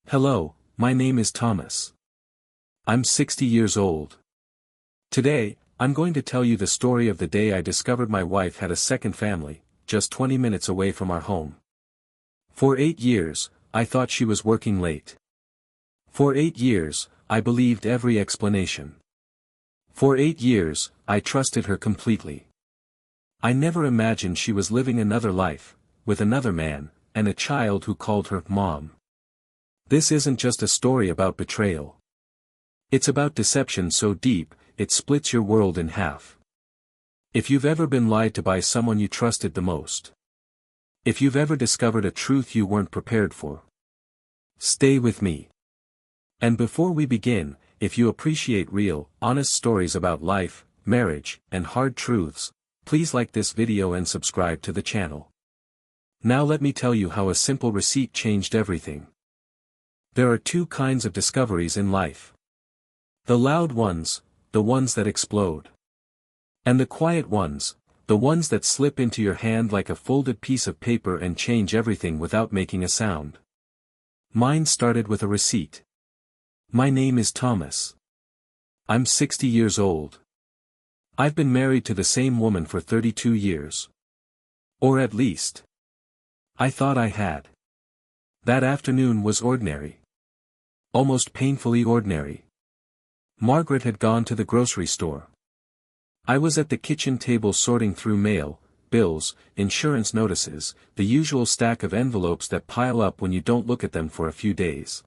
Hello, my name is Thomas. I'm 60 years old. Today, I'm going to tell you the story of the day I discovered my wife had a second family, just 20 minutes away from our home. For 8 years, I thought she was working late. For 8 years, I believed every explanation. For 8 years, I trusted her completely. I never imagined she was living another life, with another man, and a child who called her Mom. This isn't just a story about betrayal. It's about deception so deep, it splits your world in half. If you've ever been lied to by someone you trusted the most. If you've ever discovered a truth you weren't prepared for. Stay with me. And before we begin, if you appreciate real, honest stories about life, marriage, and hard truths, please like this video and subscribe to the channel. Now let me tell you how a simple receipt changed everything. There are two kinds of discoveries in life. The loud ones, the ones that explode. And the quiet ones, the ones that slip into your hand like a folded piece of paper and change everything without making a sound. Mine started with a receipt. My name is Thomas. I'm 60 years old. I've been married to the same woman for 32 years. Or at least, I thought I had. That afternoon was ordinary. Almost painfully ordinary. Margaret had gone to the grocery store. I was at the kitchen table sorting through mail, bills, insurance notices, the usual stack of envelopes that pile up when you don't look at them for a few days.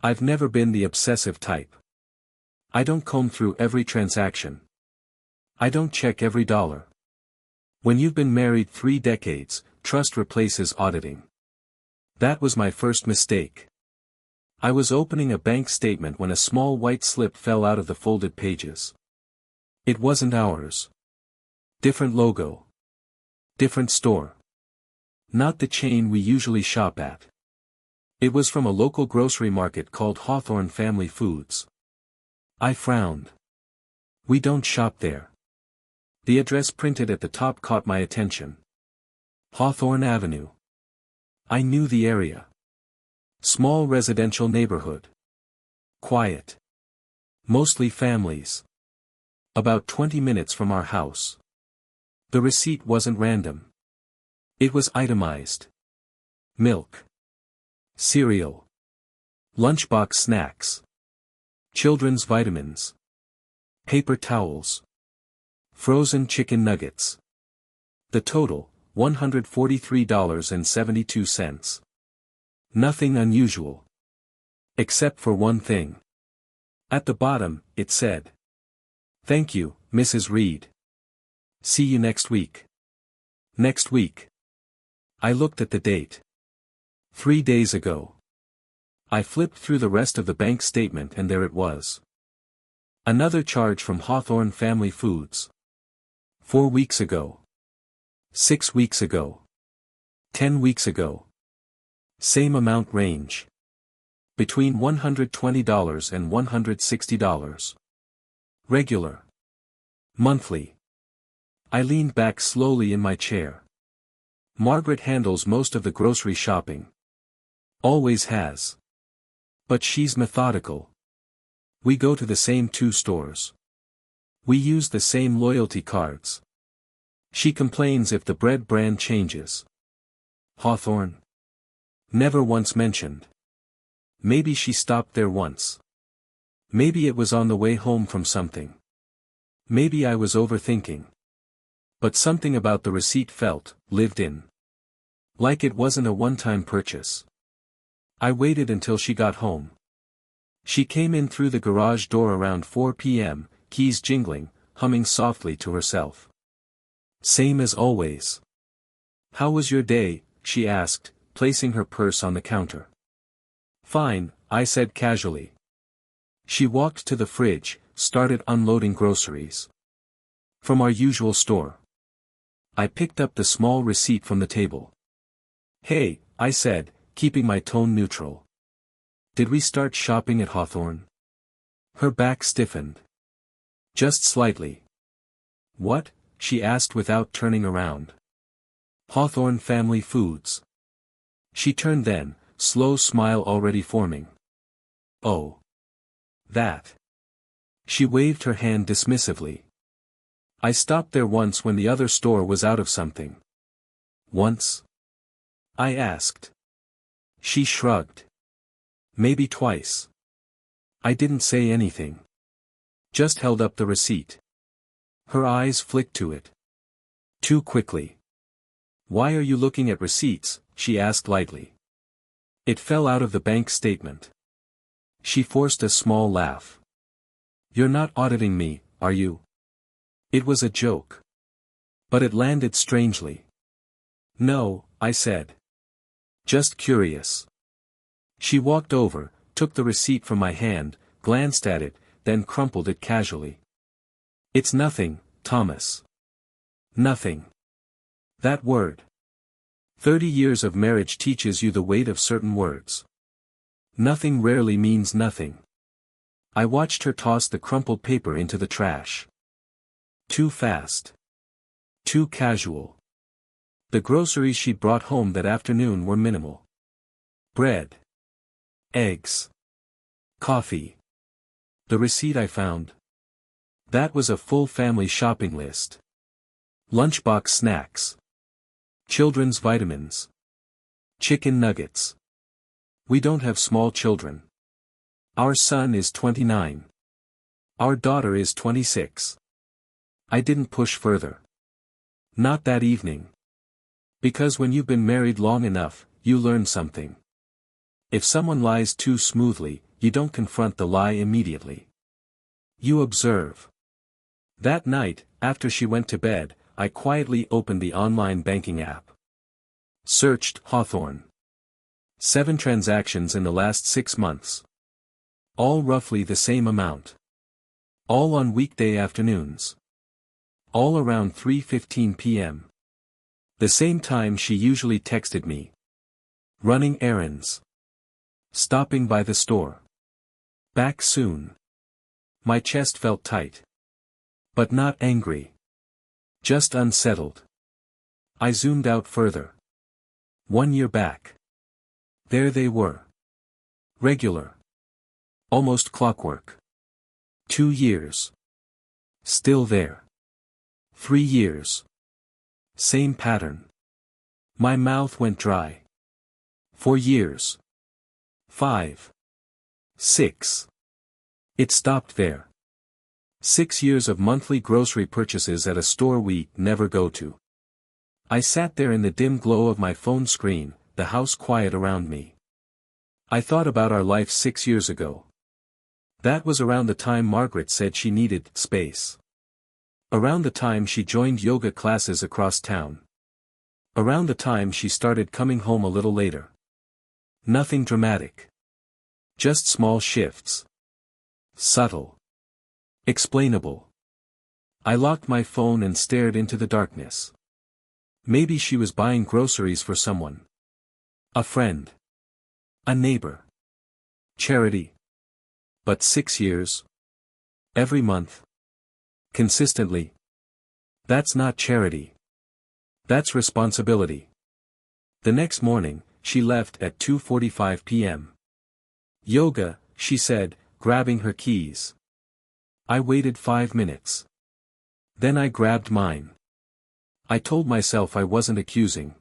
I've never been the obsessive type. I don't comb through every transaction. I don't check every dollar. When you've been married 3 decades, trust replaces auditing. That was my first mistake. I was opening a bank statement when a small white slip fell out of the folded pages. It wasn't ours. Different logo. Different store. Not the chain we usually shop at. It was from a local grocery market called Hawthorne Family Foods. I frowned. We don't shop there. The address printed at the top caught my attention. Hawthorne Avenue. I knew the area. Small residential neighborhood. Quiet. Mostly families. About 20 minutes from our house. The receipt wasn't random. It was itemized. Milk. Cereal. Lunchbox snacks. Children's vitamins. Paper towels. Frozen chicken nuggets. The total, $143.72. Nothing unusual. Except for one thing. At the bottom, it said, "Thank you, Mrs. Reed. See you next week." Next week. I looked at the date. 3 days ago. I flipped through the rest of the bank statement and there it was. Another charge from Hawthorne Family Foods. 4 weeks ago. 6 weeks ago. 10 weeks ago. Same amount range. Between $120 and $160. Regular. Monthly. I leaned back slowly in my chair. Margaret handles most of the grocery shopping. Always has. But she's methodical. We go to the same 2 stores. We use the same loyalty cards. She complains if the bread brand changes. Hawthorne. Never once mentioned. Maybe she stopped there once. Maybe it was on the way home from something. Maybe I was overthinking. But something about the receipt felt, lived in. Like it wasn't a one-time purchase. I waited until she got home. She came in through the garage door around 4 p.m., keys jingling, humming softly to herself. Same as always. "How was your day?" she asked, placing her purse on the counter. "Fine," I said casually. She walked to the fridge, started unloading groceries. From our usual store. I picked up the small receipt from the table. "Hey," I said, keeping my tone neutral. "Did we start shopping at Hawthorne?" Her back stiffened. Just slightly. "What?" she asked without turning around. "Hawthorne Family Foods." She turned then, slow smile already forming. Oh. That. She waved her hand dismissively. I stopped there once when the other store was out of something. Once? I asked. She shrugged. Maybe twice. I didn't say anything. Just held up the receipt. Her eyes flicked to it. Too quickly. Why are you looking at receipts? She asked lightly. It fell out of the bank statement. She forced a small laugh. You're not auditing me, are you? It was a joke. But it landed strangely. No, I said. Just curious. She walked over, took the receipt from my hand, glanced at it, then crumpled it casually. It's nothing, Thomas. Nothing. That word. 30 years of marriage teaches you the weight of certain words. Nothing rarely means nothing. I watched her toss the crumpled paper into the trash. Too fast. Too casual. The groceries she brought home that afternoon were minimal. Bread. Eggs. Coffee. The receipt I found. That was a full family shopping list. Lunchbox snacks. Children's vitamins. Chicken nuggets. We don't have small children. Our son is 29. Our daughter is 26. I didn't push further. Not that evening. Because when you've been married long enough, you learn something. If someone lies too smoothly, you don't confront the lie immediately. You observe. That night, after she went to bed, I quietly opened the online banking app. Searched Hawthorne. 7 transactions in the last 6 months. All roughly the same amount. All on weekday afternoons. All around 3:15 p.m. The same time she usually texted me. Running errands. Stopping by the store. Back soon. My chest felt tight. But not angry. Just unsettled. I zoomed out further. 1 year back. There they were. Regular. Almost clockwork. 2 years. Still there. 3 years. Same pattern. My mouth went dry. 4 years. 5. 6. It stopped there. 6 years of monthly grocery purchases at a store we never go to. I sat there in the dim glow of my phone screen, the house quiet around me. I thought about our life 6 years ago. That was around the time Margaret said she needed space. Around the time she joined yoga classes across town. Around the time she started coming home a little later. Nothing dramatic. Just small shifts. Subtle. Explainable. I locked my phone and stared into the darkness. Maybe she was buying groceries for someone. A friend. A neighbor. Charity. But 6 years. Every month. Consistently. That's not charity. That's responsibility. The next morning, she left at 2:45 p.m. Yoga, she said, grabbing her keys. I waited 5 minutes. Then I grabbed mine. I told myself I wasn't accusing.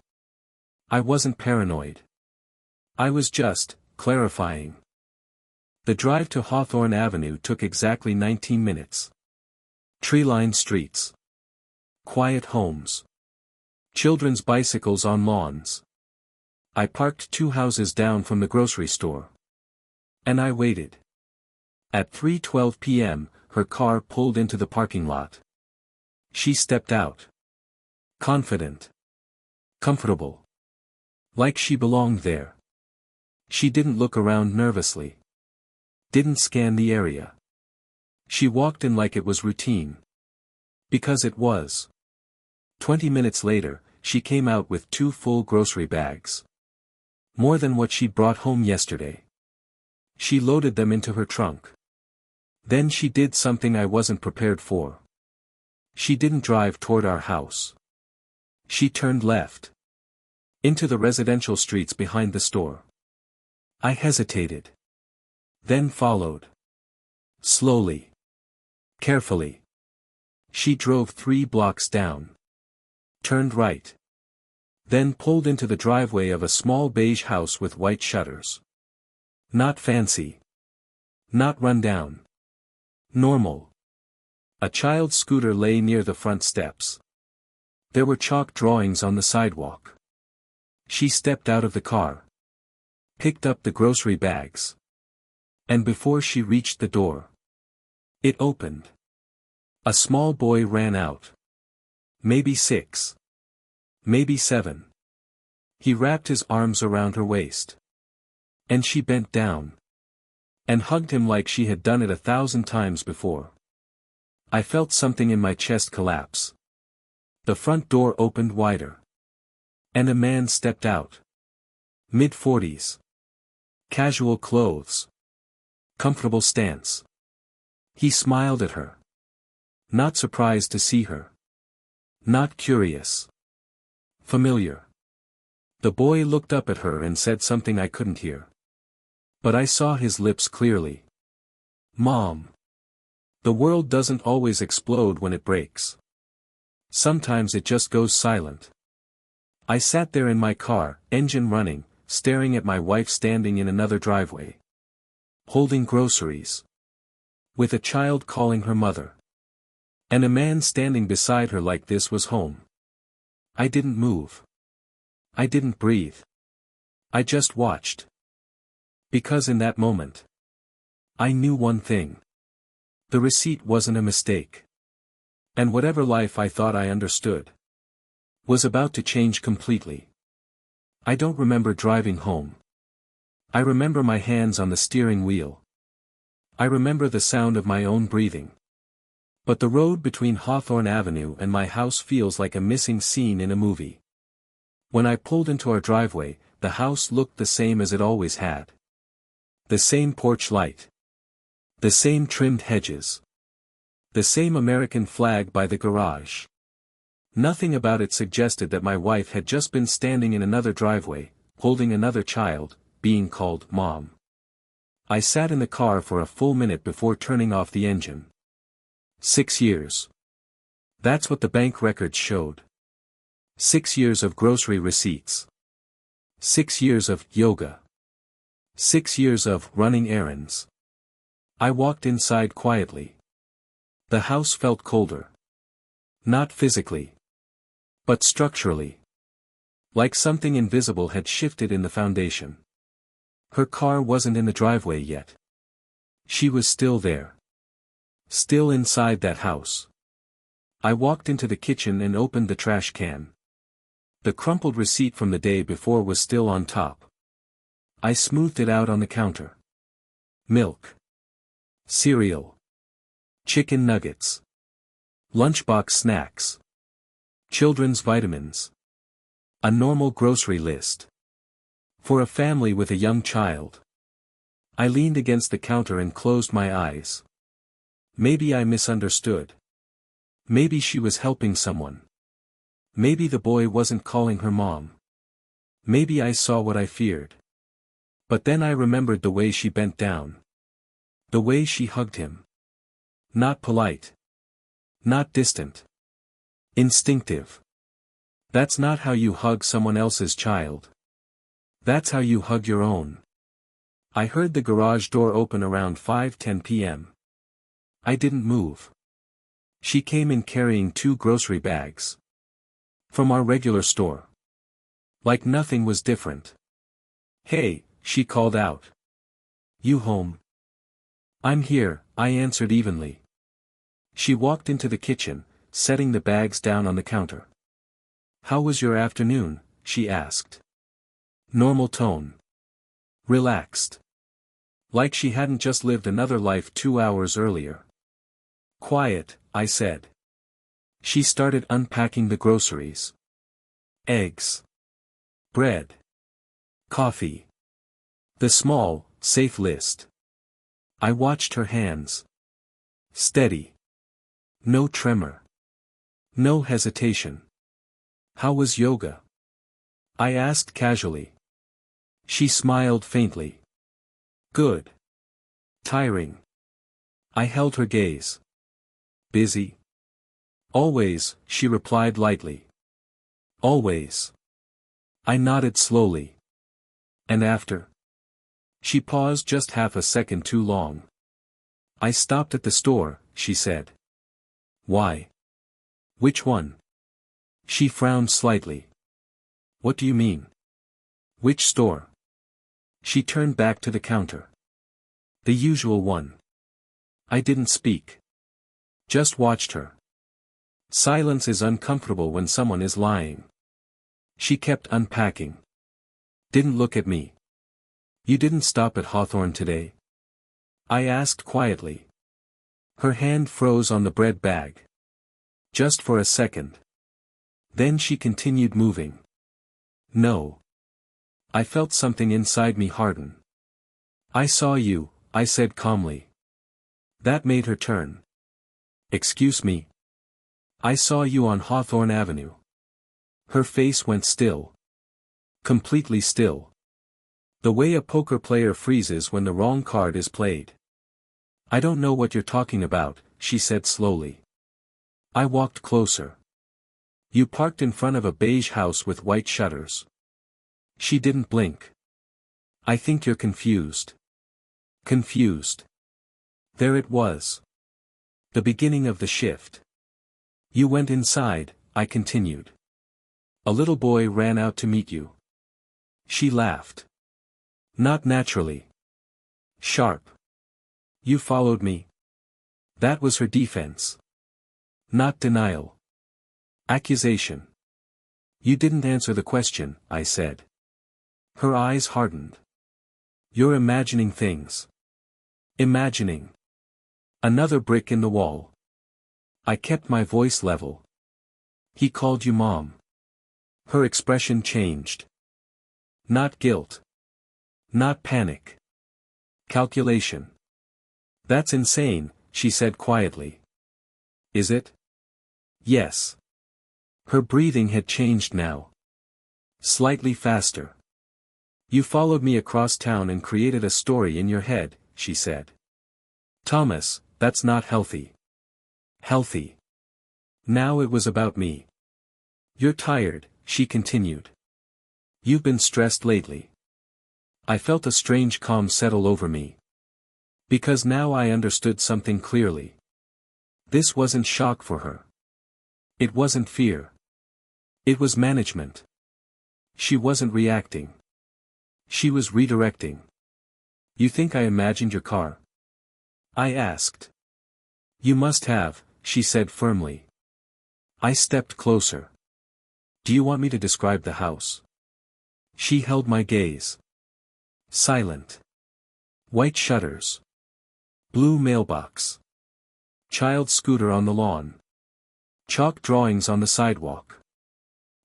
I wasn't paranoid. I was just clarifying. The drive to Hawthorne Avenue took exactly 19 minutes. Tree-lined streets. Quiet homes. Children's bicycles on lawns. I parked 2 houses down from the grocery store. And I waited. At 3:12 p.m., her car pulled into the parking lot. She stepped out. Confident. Comfortable. Like she belonged there. She didn't look around nervously. Didn't scan the area. She walked in like it was routine. Because it was. 20 minutes later, she came out with 2 full grocery bags. More than what she brought home yesterday. She loaded them into her trunk. Then she did something I wasn't prepared for. She didn't drive toward our house. She turned left. Into the residential streets behind the store. I hesitated. Then followed. Slowly. Carefully. She drove 3 blocks down. Turned right. Then pulled into the driveway of a small beige house with white shutters. Not fancy. Not run down. Normal. A child's scooter lay near the front steps. There were chalk drawings on the sidewalk. She stepped out of the car. Picked up the grocery bags. And before she reached the door, it opened. A small boy ran out. Maybe 6. Maybe 7. He wrapped his arms around her waist. And she bent down. And hugged him like she had done it 1,000 times before. I felt something in my chest collapse. The front door opened wider. And a man stepped out. Mid-40s. Casual clothes. Comfortable stance. He smiled at her. Not surprised to see her. Not curious. Familiar. The boy looked up at her and said something I couldn't hear. But I saw his lips clearly. Mom. The world doesn't always explode when it breaks. Sometimes it just goes silent. I sat there in my car, engine running, staring at my wife standing in another driveway. Holding groceries. With a child calling her mother. And a man standing beside her like this was home. I didn't move. I didn't breathe. I just watched. Because in that moment, I knew one thing. The receipt wasn't a mistake. And whatever life I thought I understood was about to change completely. I don't remember driving home. I remember my hands on the steering wheel. I remember the sound of my own breathing. But the road between Hawthorne Avenue and my house feels like a missing scene in a movie. When I pulled into our driveway, the house looked the same as it always had. The same porch light. The same trimmed hedges. The same American flag by the garage. Nothing about it suggested that my wife had just been standing in another driveway, holding another child, being called Mom. I sat in the car for a full minute before turning off the engine. 6 years. That's what the bank records showed. 6 years of grocery receipts. 6 years of yoga. 6 years of running errands. I walked inside quietly. The house felt colder. Not physically. But structurally. Like something invisible had shifted in the foundation. Her car wasn't in the driveway yet. She was still there. Still inside that house. I walked into the kitchen and opened the trash can. The crumpled receipt from the day before was still on top. I smoothed it out on the counter. Milk. Cereal. Chicken nuggets. Lunchbox snacks. Children's vitamins. A normal grocery list. For a family with a young child. I leaned against the counter and closed my eyes. Maybe I misunderstood. Maybe she was helping someone. Maybe the boy wasn't calling her mom. Maybe I saw what I feared. But then I remembered the way she bent down. The way she hugged him. Not polite. Not distant. Instinctive. That's not how you hug someone else's child. That's how you hug your own. I heard the garage door open around 5:10 p.m. I didn't move. She came in carrying 2 grocery bags. From our regular store. Like nothing was different. Hey, she called out. You home? I'm here, I answered evenly. She walked into the kitchen, setting the bags down on the counter. How was your afternoon? She asked. Normal tone. Relaxed. Like she hadn't just lived another life 2 hours earlier. Quiet, I said. She started unpacking the groceries. Eggs. Bread. Coffee. The small, safe list. I watched her hands. Steady. No tremor. No hesitation. How was yoga? I asked casually. She smiled faintly. Good. Tiring. I held her gaze. Busy? Always, she replied lightly. Always. I nodded slowly. And after? She paused just half a second too long. I stopped at the store, she said. Why? Which one? She frowned slightly. What do you mean? Which store? She turned back to the counter. The usual one. I didn't speak. Just watched her. Silence is uncomfortable when someone is lying. She kept unpacking. Didn't look at me. You didn't stop at Hawthorne today? I asked quietly. Her hand froze on the bread bag. Just for a second. Then she continued moving. No. I felt something inside me harden. I saw you, I said calmly. That made her turn. Excuse me. I saw you on Hawthorne Avenue. Her face went still. Completely still. The way a poker player freezes when the wrong card is played. I don't know what you're talking about, she said slowly. I walked closer. You parked in front of a beige house with white shutters. She didn't blink. I think you're confused. Confused. There it was. The beginning of the shift. You went inside, I continued. A little boy ran out to meet you. She laughed. Not naturally. Sharp. You followed me. That was her defense. Not denial. Accusation. You didn't answer the question, I said. Her eyes hardened. You're imagining things. Imagining. Another brick in the wall. I kept my voice level. He called you Mom. Her expression changed. Not guilt. Not panic. Calculation. That's insane, she said quietly. Is it? Yes. Her breathing had changed now. Slightly faster. You followed me across town and created a story in your head, she said. Thomas, that's not healthy. Healthy. Now it was about me. You're tired, she continued. You've been stressed lately. I felt a strange calm settle over me. Because now I understood something clearly. This wasn't shock for her. It wasn't fear. It was management. She wasn't reacting. She was redirecting. You think I imagined your car? I asked. You must have, she said firmly. I stepped closer. Do you want me to describe the house? She held my gaze. Silent. White shutters. Blue mailbox. Child scooter on the lawn. Chalk drawings on the sidewalk.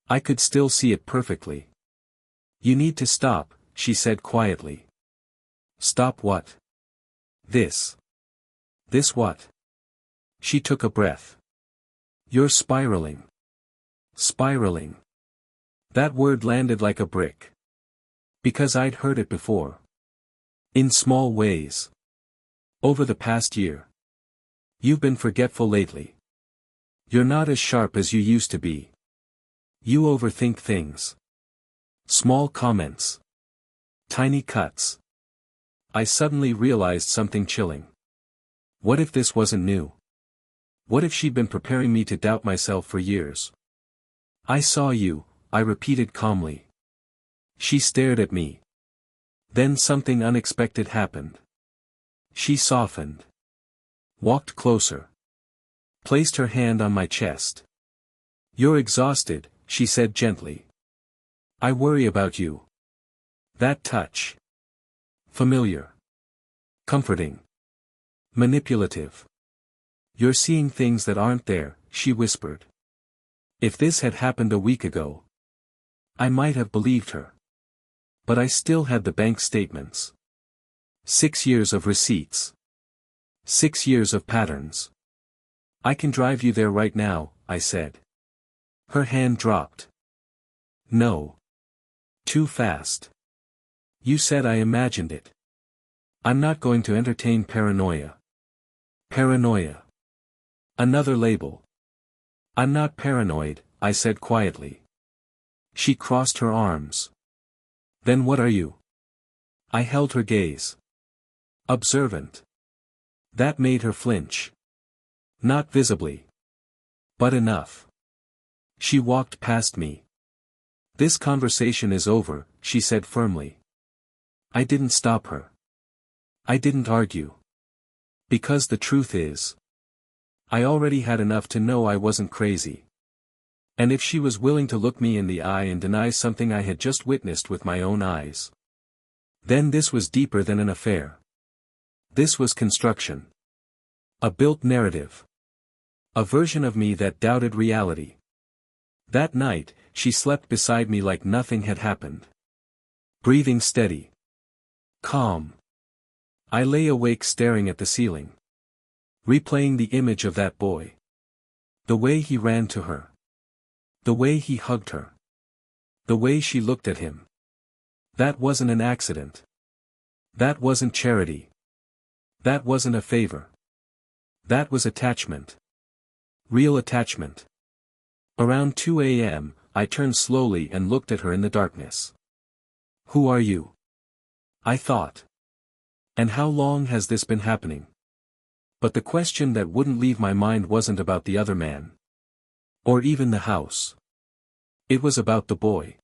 I could still see it perfectly. You need to stop, she said quietly. Stop what? This. This what? She took a breath. You're spiraling. Spiraling. That word landed like a brick. Because I'd heard it before. In small ways. Over the past year. You've been forgetful lately. You're not as sharp as you used to be. You overthink things. Small comments. Tiny cuts. I suddenly realized something chilling. What if this wasn't new? What if she'd been preparing me to doubt myself for years? I saw you, I repeated calmly. She stared at me. Then something unexpected happened. She softened. Walked closer. Placed her hand on my chest. You're exhausted, she said gently. I worry about you. That touch. Familiar. Comforting. Manipulative. You're seeing things that aren't there, she whispered. If this had happened a week ago, I might have believed her. But I still had the bank statements. 6 years of receipts. 6 years of patterns. I can drive you there right now, I said. Her hand dropped. No. Too fast. You said I imagined it. I'm not going to entertain paranoia. Paranoia. Another label. I'm not paranoid, I said quietly. She crossed her arms. Then what are you? I held her gaze. Observant. That made her flinch. Not visibly. But enough. She walked past me. This conversation is over, she said firmly. I didn't stop her. I didn't argue. Because the truth is, I already had enough to know I wasn't crazy. And if she was willing to look me in the eye and deny something I had just witnessed with my own eyes, then this was deeper than an affair. This was construction. A built narrative. A version of me that doubted reality. That night, she slept beside me like nothing had happened. Breathing steady. Calm. I lay awake staring at the ceiling. Replaying the image of that boy. The way he ran to her. The way he hugged her. The way she looked at him. That wasn't an accident. That wasn't charity. That wasn't a favor. That was attachment. Real attachment. Around 2 a.m., I turned slowly and looked at her in the darkness. Who are you? I thought. And how long has this been happening? But the question that wouldn't leave my mind wasn't about the other man. Or even the house. It was about the boy.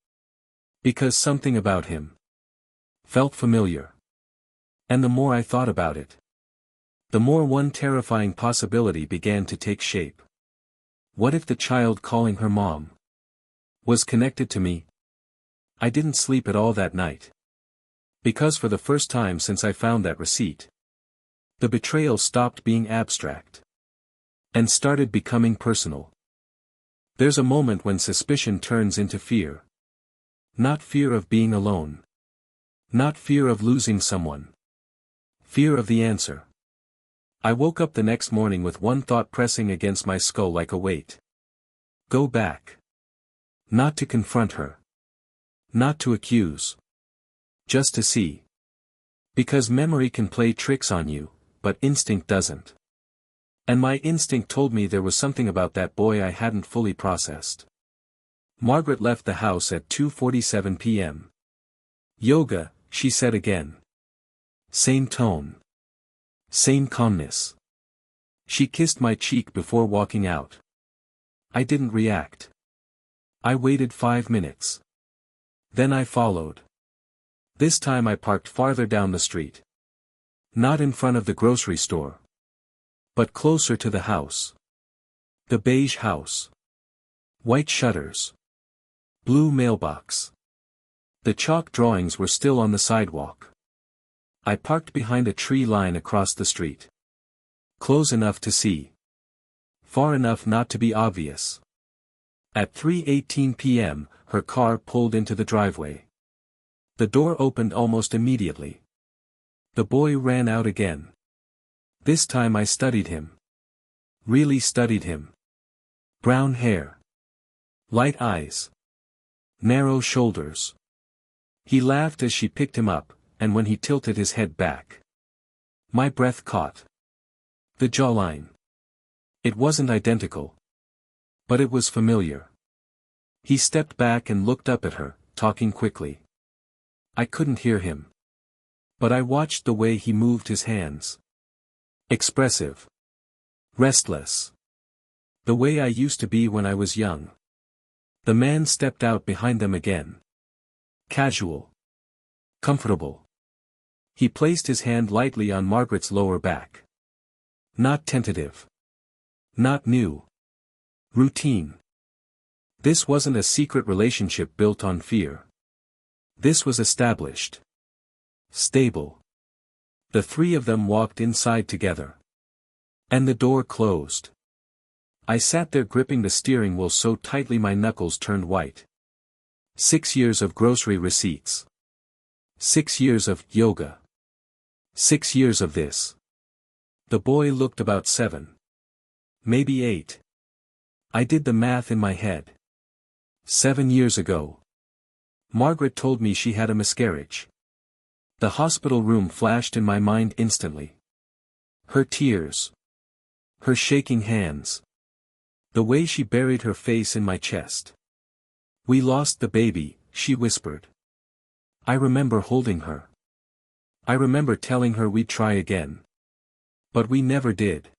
Because something about him felt familiar. And the more I thought about it, the more one terrifying possibility began to take shape. What if the child calling her mom was connected to me? I didn't sleep at all that night. Because for the first time since I found that receipt, the betrayal stopped being abstract and started becoming personal. There's a moment when suspicion turns into fear. Not fear of being alone. Not fear of losing someone. Fear of the answer. I woke up the next morning with one thought pressing against my skull like a weight. Go back. Not to confront her. Not to accuse. Just to see. Because memory can play tricks on you, but instinct doesn't. And my instinct told me there was something about that boy I hadn't fully processed. Margaret left the house at 2:47 p.m. Yoga, she said again. Same tone. Same calmness. She kissed my cheek before walking out. I didn't react. I waited 5 minutes. Then I followed. This time I parked farther down the street. Not in front of the grocery store. But closer to the house. The beige house. White shutters. Blue mailbox. The chalk drawings were still on the sidewalk. I parked behind a tree line across the street. Close enough to see. Far enough not to be obvious. At 3:18 p.m., her car pulled into the driveway. The door opened almost immediately. The boy ran out again. This time I studied him. Really studied him. Brown hair. Light eyes. Narrow shoulders. He laughed as she picked him up, and when he tilted his head back, my breath caught. The jawline. It wasn't identical. But it was familiar. He stepped back and looked up at her, talking quickly. I couldn't hear him. But I watched the way he moved his hands. Expressive. Restless. The way I used to be when I was young. The man stepped out behind them again. Casual. Comfortable. He placed his hand lightly on Margaret's lower back. Not tentative. Not new. Routine. This wasn't a secret relationship built on fear. This was established. Stable. The three of them walked inside together. And the door closed. I sat there gripping the steering wheel so tightly my knuckles turned white. 6 years of grocery receipts. 6 years of yoga. 6 years of this. The boy looked about 7. Maybe 8. I did the math in my head. 7 years ago. Margaret told me she had a miscarriage. The hospital room flashed in my mind instantly. Her tears. Her shaking hands. The way she buried her face in my chest. "We lost the baby," she whispered. I remember holding her. I remember telling her we'd try again. But we never did.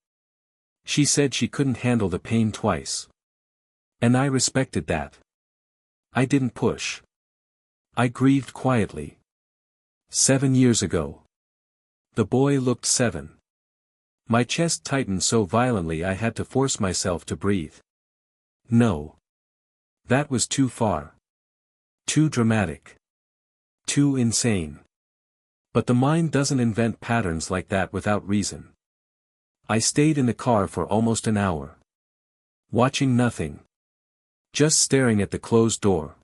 She said she couldn't handle the pain twice. And I respected that. I didn't push. I grieved quietly. 7 years ago. The boy looked 7. My chest tightened so violently I had to force myself to breathe. No. That was too far. Too dramatic. Too insane. But the mind doesn't invent patterns like that without reason. I stayed in the car for almost an hour. Watching nothing. Just staring at the closed door.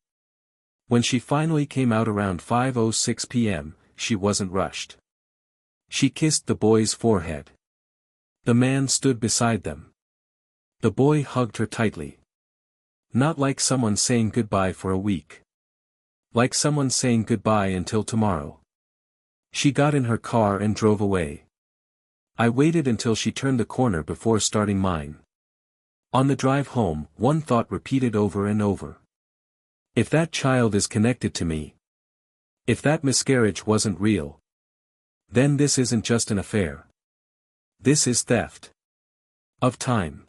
When she finally came out around 5:06 p.m., she wasn't rushed. She kissed the boy's forehead. The man stood beside them. The boy hugged her tightly. Not like someone saying goodbye for a week. Like someone saying goodbye until tomorrow. She got in her car and drove away. I waited until she turned the corner before starting mine. On the drive home, one thought repeated over and over. If that child is connected to me. If that miscarriage wasn't real. Then this isn't just an affair. This is theft. Of time.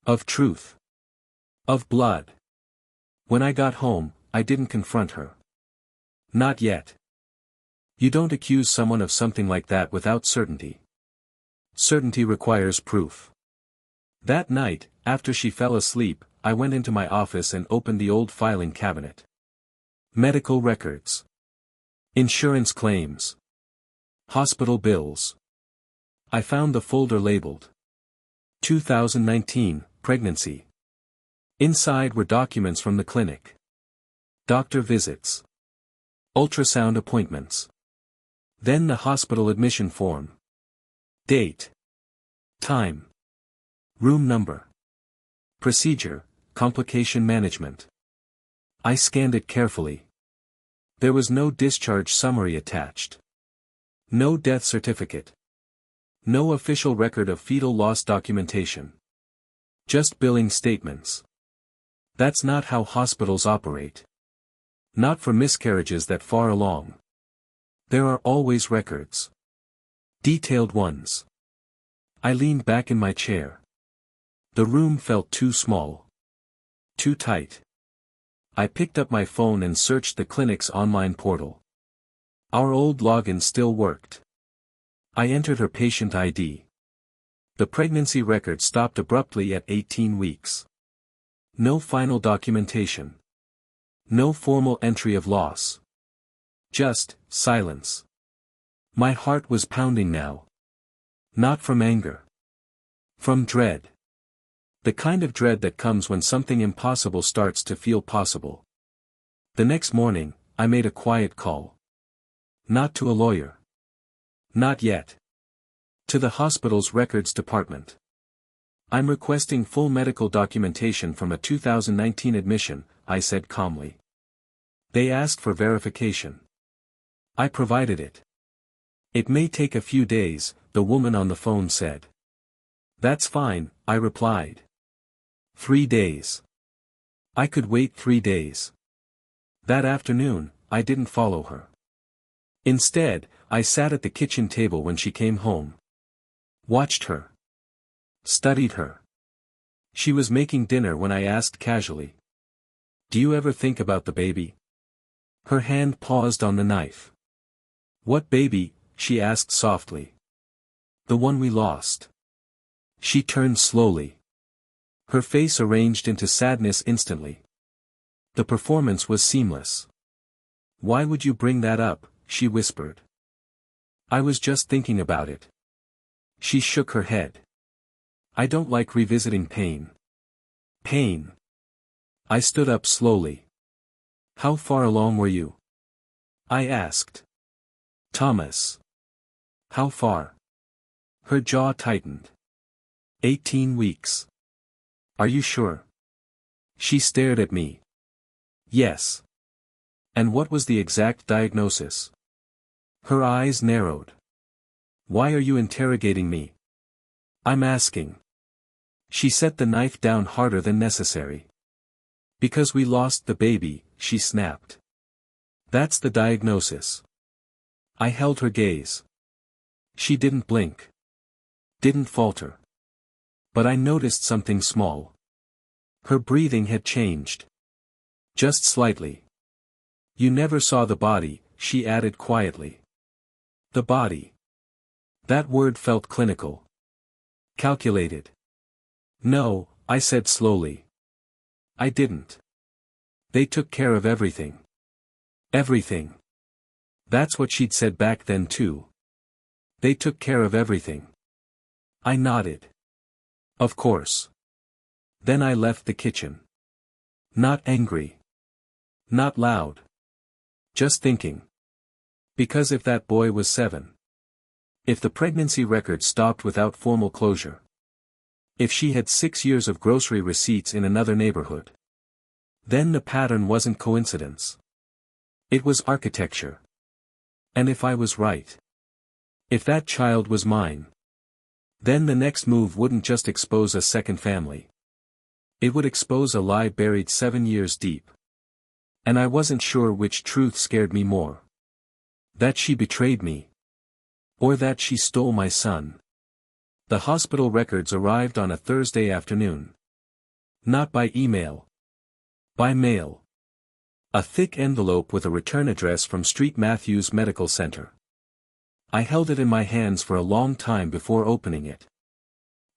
Of truth. Of blood. When I got home, I didn't confront her. Not yet. You don't accuse someone of something like that without certainty. Certainty requires proof. That night, after she fell asleep, I went into my office and opened the old filing cabinet. Medical records. Insurance claims. Hospital bills. I found the folder labeled 2019, pregnancy. Inside were documents from the clinic. Doctor visits. Ultrasound appointments. Then the hospital admission form. Date. Time. Room number. Procedure, complication management. I scanned it carefully. There was no discharge summary attached. No death certificate. No official record of fetal loss documentation. Just billing statements. That's not how hospitals operate. Not for miscarriages that far along. There are always records. Detailed ones. I leaned back in my chair. The room felt too small. Too tight. I picked up my phone and searched the clinic's online portal. Our old login still worked. I entered her patient ID. The pregnancy record stopped abruptly at 18 weeks. No final documentation. No formal entry of loss. Just silence. My heart was pounding now. Not from anger. From dread. The kind of dread that comes when something impossible starts to feel possible. The next morning, I made a quiet call. Not to a lawyer. Not yet. To the hospital's records department. I'm requesting full medical documentation from a 2019 admission, I said calmly. They asked for verification. I provided it. It may take a few days, the woman on the phone said. That's fine, I replied. 3 days. I could wait 3 days. That afternoon, I didn't follow her. Instead, I sat at the kitchen table when she came home. Watched her. Studied her. She was making dinner when I asked casually. Do you ever think about the baby? Her hand paused on the knife. What baby? She asked softly. The one we lost. She turned slowly. Her face arranged into sadness instantly. The performance was seamless. Why would you bring that up? She whispered. I was just thinking about it. She shook her head. I don't like revisiting pain. Pain. I stood up slowly. How far along were you? I asked. Thomas. How far? Her jaw tightened. 18 weeks. Are you sure? She stared at me. Yes. And what was the exact diagnosis? Her eyes narrowed. Why are you interrogating me? I'm asking. She set the knife down harder than necessary. Because we lost the baby, she snapped. That's the diagnosis. I held her gaze. She didn't blink. Didn't falter. But I noticed something small. Her breathing had changed. Just slightly. You never saw the body, she added quietly. The body. That word felt clinical. Calculated. No, I said slowly. I didn't. They took care of everything. Everything. That's what she'd said back then too. They took care of everything. I nodded. Of course. Then I left the kitchen. Not angry. Not loud. Just thinking. Because if that boy was 7. If the pregnancy record stopped without formal closure. If she had 6 years of grocery receipts in another neighborhood. Then the pattern wasn't coincidence. It was architecture. And if I was right. If that child was mine. Then the next move wouldn't just expose a second family. It would expose a lie buried 7 years deep. And I wasn't sure which truth scared me more. That she betrayed me. Or that she stole my son. The hospital records arrived on a Thursday afternoon. Not by email. By mail. A thick envelope with a return address from St. Matthew's Medical Center. I held it in my hands for a long time before opening it.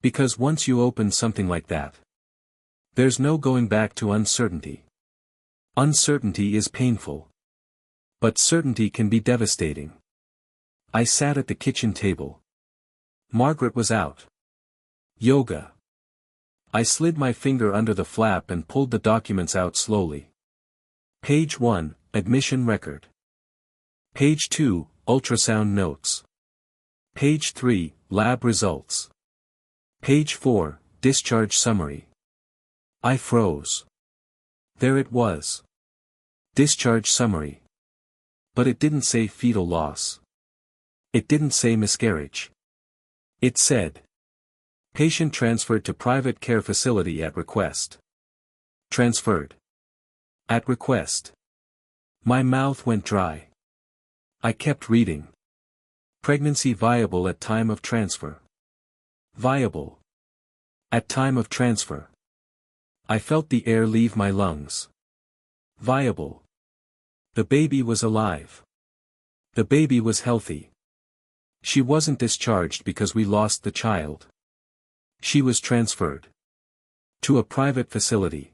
Because once you open something like that, there's no going back to uncertainty. Uncertainty is painful. But certainty can be devastating. I sat at the kitchen table. Margaret was out. Yoga. I slid my finger under the flap and pulled the documents out slowly. Page 1, Admission Record. Page 2, Ultrasound Notes. Page 3, Lab Results. Page 4, Discharge Summary. I froze. There it was. Discharge Summary. But it didn't say fetal loss. It didn't say miscarriage. It said, patient transferred to private care facility at request. Transferred. At request. My mouth went dry. I kept reading. Pregnancy viable at time of transfer. Viable. At time of transfer. I felt the air leave my lungs. Viable. The baby was alive. The baby was healthy. She wasn't discharged because we lost the child. She was transferred. To a private facility.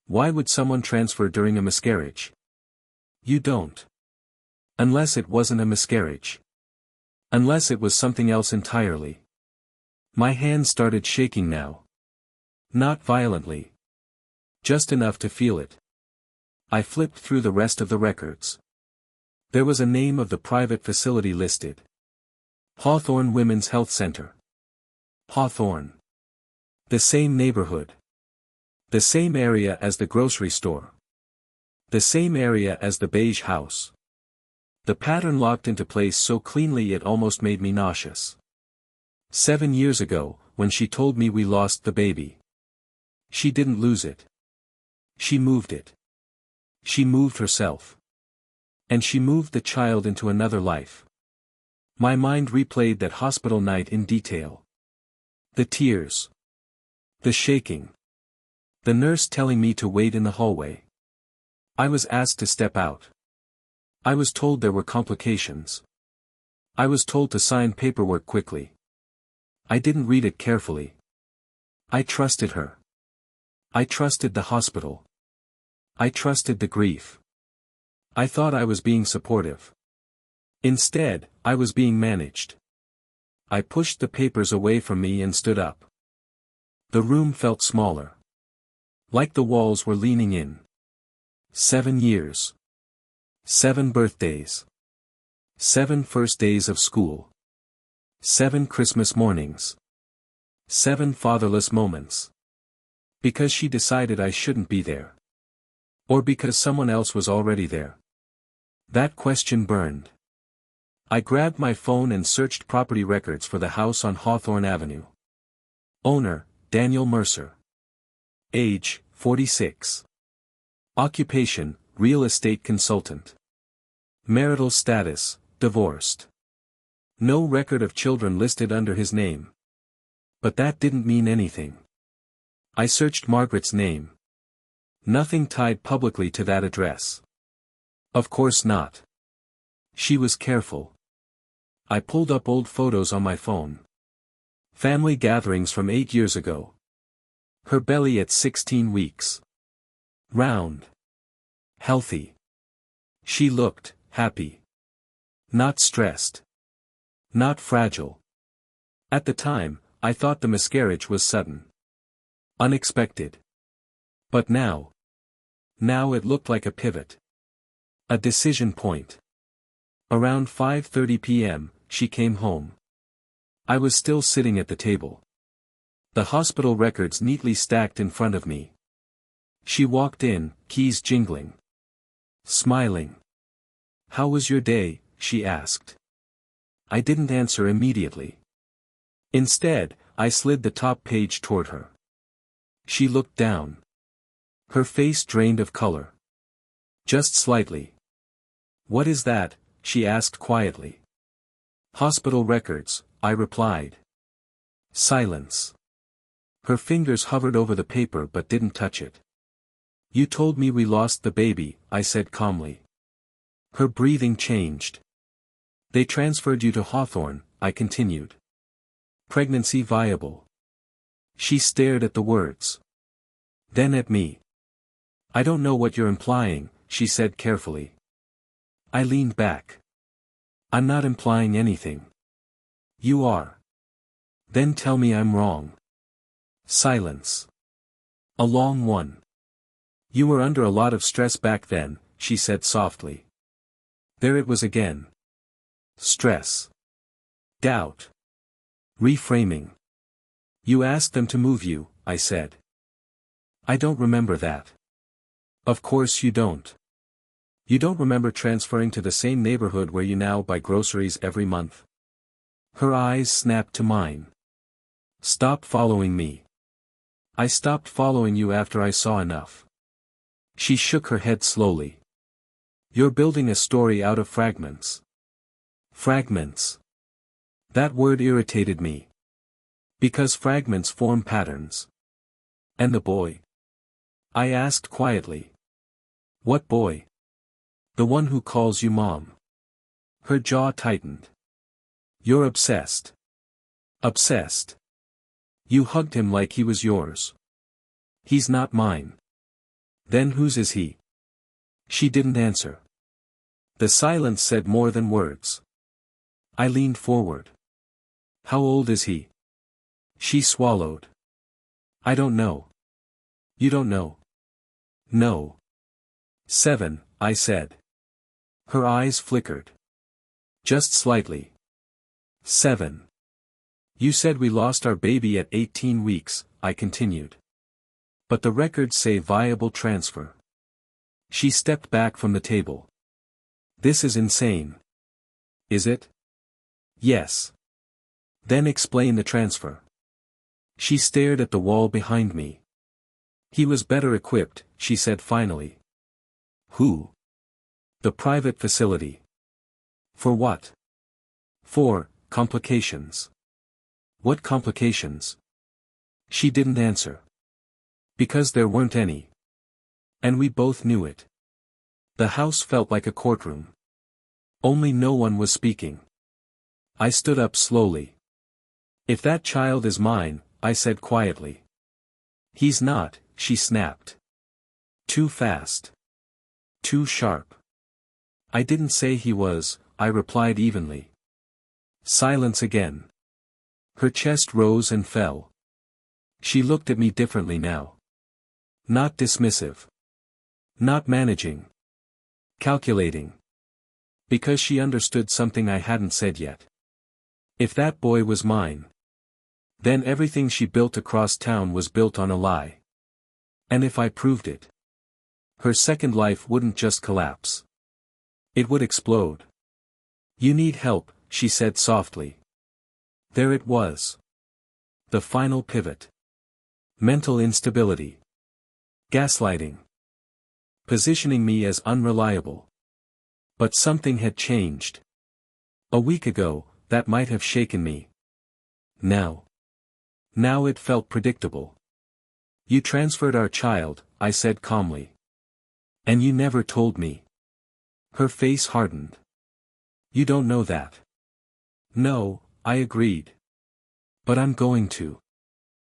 Why would someone transfer during a miscarriage? You don't. Unless it wasn't a miscarriage. Unless it was something else entirely. My hand started shaking now. Not violently. Just enough to feel it. I flipped through the rest of the records. There was a name of the private facility listed. Hawthorne Women's Health Center. Hawthorne. The same neighborhood. The same area as the grocery store. The same area as the beige house. The pattern locked into place so cleanly it almost made me nauseous. 7 years ago, when she told me we lost the baby. She didn't lose it. She moved it. She moved herself. And she moved the child into another life. My mind replayed that hospital night in detail. The tears. The shaking. The nurse telling me to wait in the hallway. I was asked to step out. I was told there were complications. I was told to sign paperwork quickly. I didn't read it carefully. I trusted her. I trusted the hospital. I trusted the grief. I thought I was being supportive. Instead, I was being managed. I pushed the papers away from me and stood up. The room felt smaller. Like the walls were leaning in. 7 years. 7 birthdays. 7 first days of school. 7 Christmas mornings. 7 fatherless moments. Because she decided I shouldn't be there. Or because someone else was already there. That question burned. I grabbed my phone and searched property records for the house on Hawthorne Avenue. Owner, Daniel Mercer. Age, 46. Occupation, real estate consultant. Marital status, divorced. No record of children listed under his name. But that didn't mean anything. I searched Margaret's name. Nothing tied publicly to that address. Of course not. She was careful. I pulled up old photos on my phone. Family gatherings from 8 years ago. Her belly at 16 weeks. Round. Healthy. She looked happy. Not stressed. Not fragile. At the time, I thought the miscarriage was sudden. Unexpected. But now it looked like a pivot. A decision point. Around 5:30 p.m., she came home. I was still sitting at the table. The hospital records neatly stacked in front of me. She walked in, keys jingling. Smiling. "How was your day?" she asked. I didn't answer immediately. Instead, I slid the top page toward her. She looked down. Her face drained of color. Just slightly. "What is that?" she asked quietly. "Hospital records," I replied. Silence. Her fingers hovered over the paper but didn't touch it. "You told me we lost the baby," I said calmly. Her breathing changed. "They transferred you to Hawthorne," I continued. "Pregnancy viable." She stared at the words. Then at me. "I don't know what you're implying," she said carefully. I leaned back. "I'm not implying anything." "You are." "Then tell me I'm wrong." Silence. A long one. "You were under a lot of stress back then," she said softly. There it was again. Stress. Doubt. Reframing. "You asked them to move you," I said. "I don't remember that." "Of course you don't. You don't remember transferring to the same neighborhood where you now buy groceries every month?" Her eyes snapped to mine. "Stop following me." "I stopped following you after I saw enough." She shook her head slowly. "You're building a story out of fragments." Fragments. That word irritated me. Because fragments form patterns. "And the boy?" I asked quietly. "What boy?" "The one who calls you mom." Her jaw tightened. "You're obsessed." "Obsessed?" "You hugged him like he was yours." "He's not mine." "Then whose is he?" She didn't answer. The silence said more than words. I leaned forward. "How old is he?" She swallowed. "I don't know." "You don't know?" "No." 7, I said. Her eyes flickered. Just slightly. 7. "You said we lost our baby at 18 weeks, I continued. "But the records say viable transfer." She stepped back from the table. "This is insane." "Is it?" "Yes." "Then explain the transfer." She stared at the wall behind me. "He was better equipped," she said finally. "Who?" "The private facility." "For what?" "For complications." "What complications?" She didn't answer. "Because there weren't any." And we both knew it. The house felt like a courtroom. Only no one was speaking. I stood up slowly. "If that child is mine," I said quietly. "He's not," she snapped. "Too fast. Too sharp." "I didn't say he was," I replied evenly. Silence again. Her chest rose and fell. She looked at me differently now. Not dismissive. Not managing. Calculating. Because she understood something I hadn't said yet. If that boy was mine, then everything she built across town was built on a lie. And if I proved it, her second life wouldn't just collapse. It would explode. You need help, she said softly. There it was. The final pivot. Mental instability. Gaslighting. Positioning me as unreliable. But something had changed. A week ago, that might have shaken me. Now it felt predictable. You transferred our child, I said calmly. And you never told me. Her face hardened. You don't know that. No, I agreed. But I'm going to.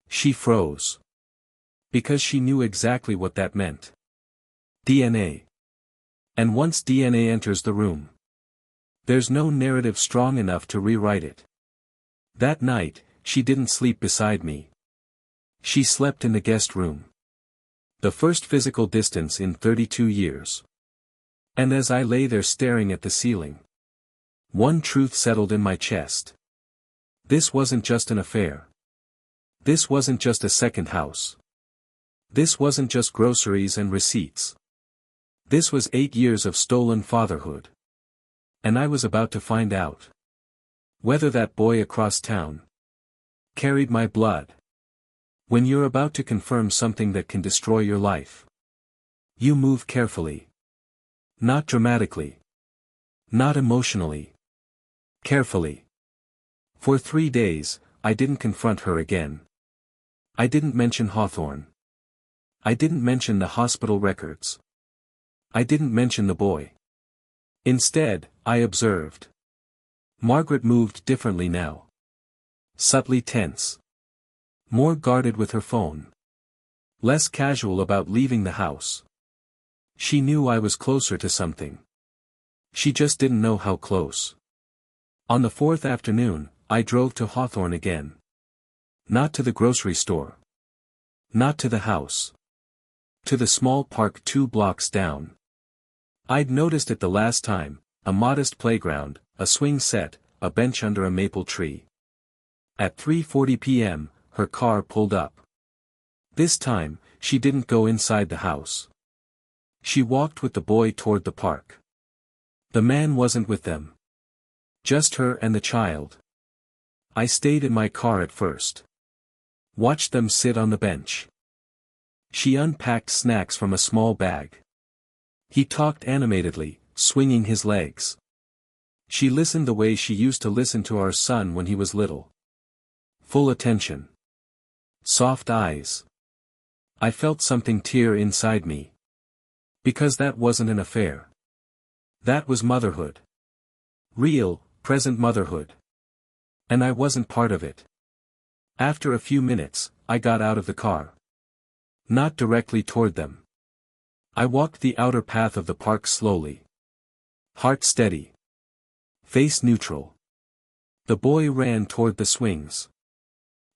She froze. Because she knew exactly what that meant. DNA. And once DNA enters the room, there's no narrative strong enough to rewrite it. That night, she didn't sleep beside me. She slept in the guest room. The first physical distance in 32 years. And as I lay there staring at the ceiling, one truth settled in my chest. This wasn't just an affair. This wasn't just a second house. This wasn't just groceries and receipts. This was 8 years of stolen fatherhood. And I was about to find out whether that boy across town carried my blood. When you're about to confirm something that can destroy your life, you move carefully. Not dramatically. Not emotionally. Carefully. For 3 days, I didn't confront her again. I didn't mention Hawthorne. I didn't mention the hospital records. I didn't mention the boy. Instead, I observed. Margaret moved differently now. Subtly tense. More guarded with her phone. Less casual about leaving the house. She knew I was closer to something. She just didn't know how close. On the 4th afternoon, I drove to Hawthorne again. Not to the grocery store. Not to the house. To the small park 2 blocks down. I'd noticed it the last time, a modest playground, a swing set, a bench under a maple tree. At 3:40 p.m., her car pulled up. This time, she didn't go inside the house. She walked with the boy toward the park. The man wasn't with them. Just her and the child. I stayed in my car at first. Watched them sit on the bench. She unpacked snacks from a small bag. He talked animatedly, swinging his legs. She listened the way she used to listen to our son when he was little. Full attention. Soft eyes. I felt something tear inside me. Because that wasn't an affair. That was motherhood. Real, present motherhood. And I wasn't part of it. After a few minutes, I got out of the car. Not directly toward them. I walked the outer path of the park slowly. Heart steady. Face neutral. The boy ran toward the swings.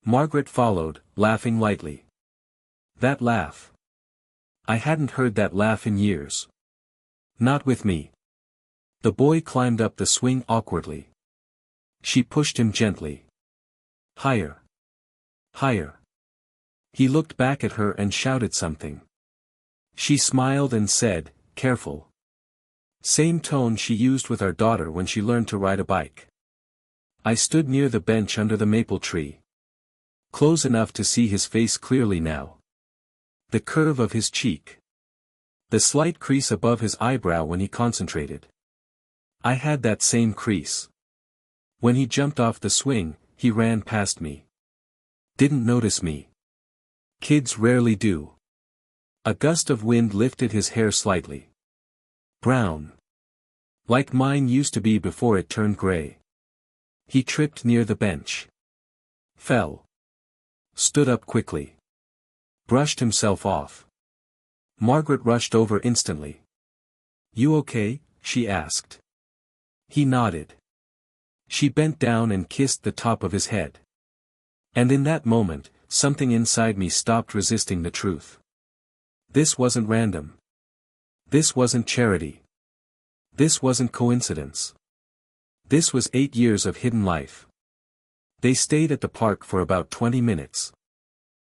Margaret followed, laughing lightly. That laugh. I hadn't heard that laugh in years. Not with me. The boy climbed up the swing awkwardly. She pushed him gently. Higher. Higher. He looked back at her and shouted something. She smiled and said, "Careful." Same tone she used with our daughter when she learned to ride a bike. I stood near the bench under the maple tree. Close enough to see his face clearly now. The curve of his cheek. The slight crease above his eyebrow when he concentrated. I had that same crease. When he jumped off the swing, he ran past me. Didn't notice me. Kids rarely do. A gust of wind lifted his hair slightly. Brown. Like mine used to be before it turned gray. He tripped near the bench. Fell. Stood up quickly. Brushed himself off. Margaret rushed over instantly. "You okay?" she asked. He nodded. She bent down and kissed the top of his head. And in that moment, something inside me stopped resisting the truth. This wasn't random. This wasn't charity. This wasn't coincidence. This was 8 years of hidden life. They stayed at the park for about 20 minutes.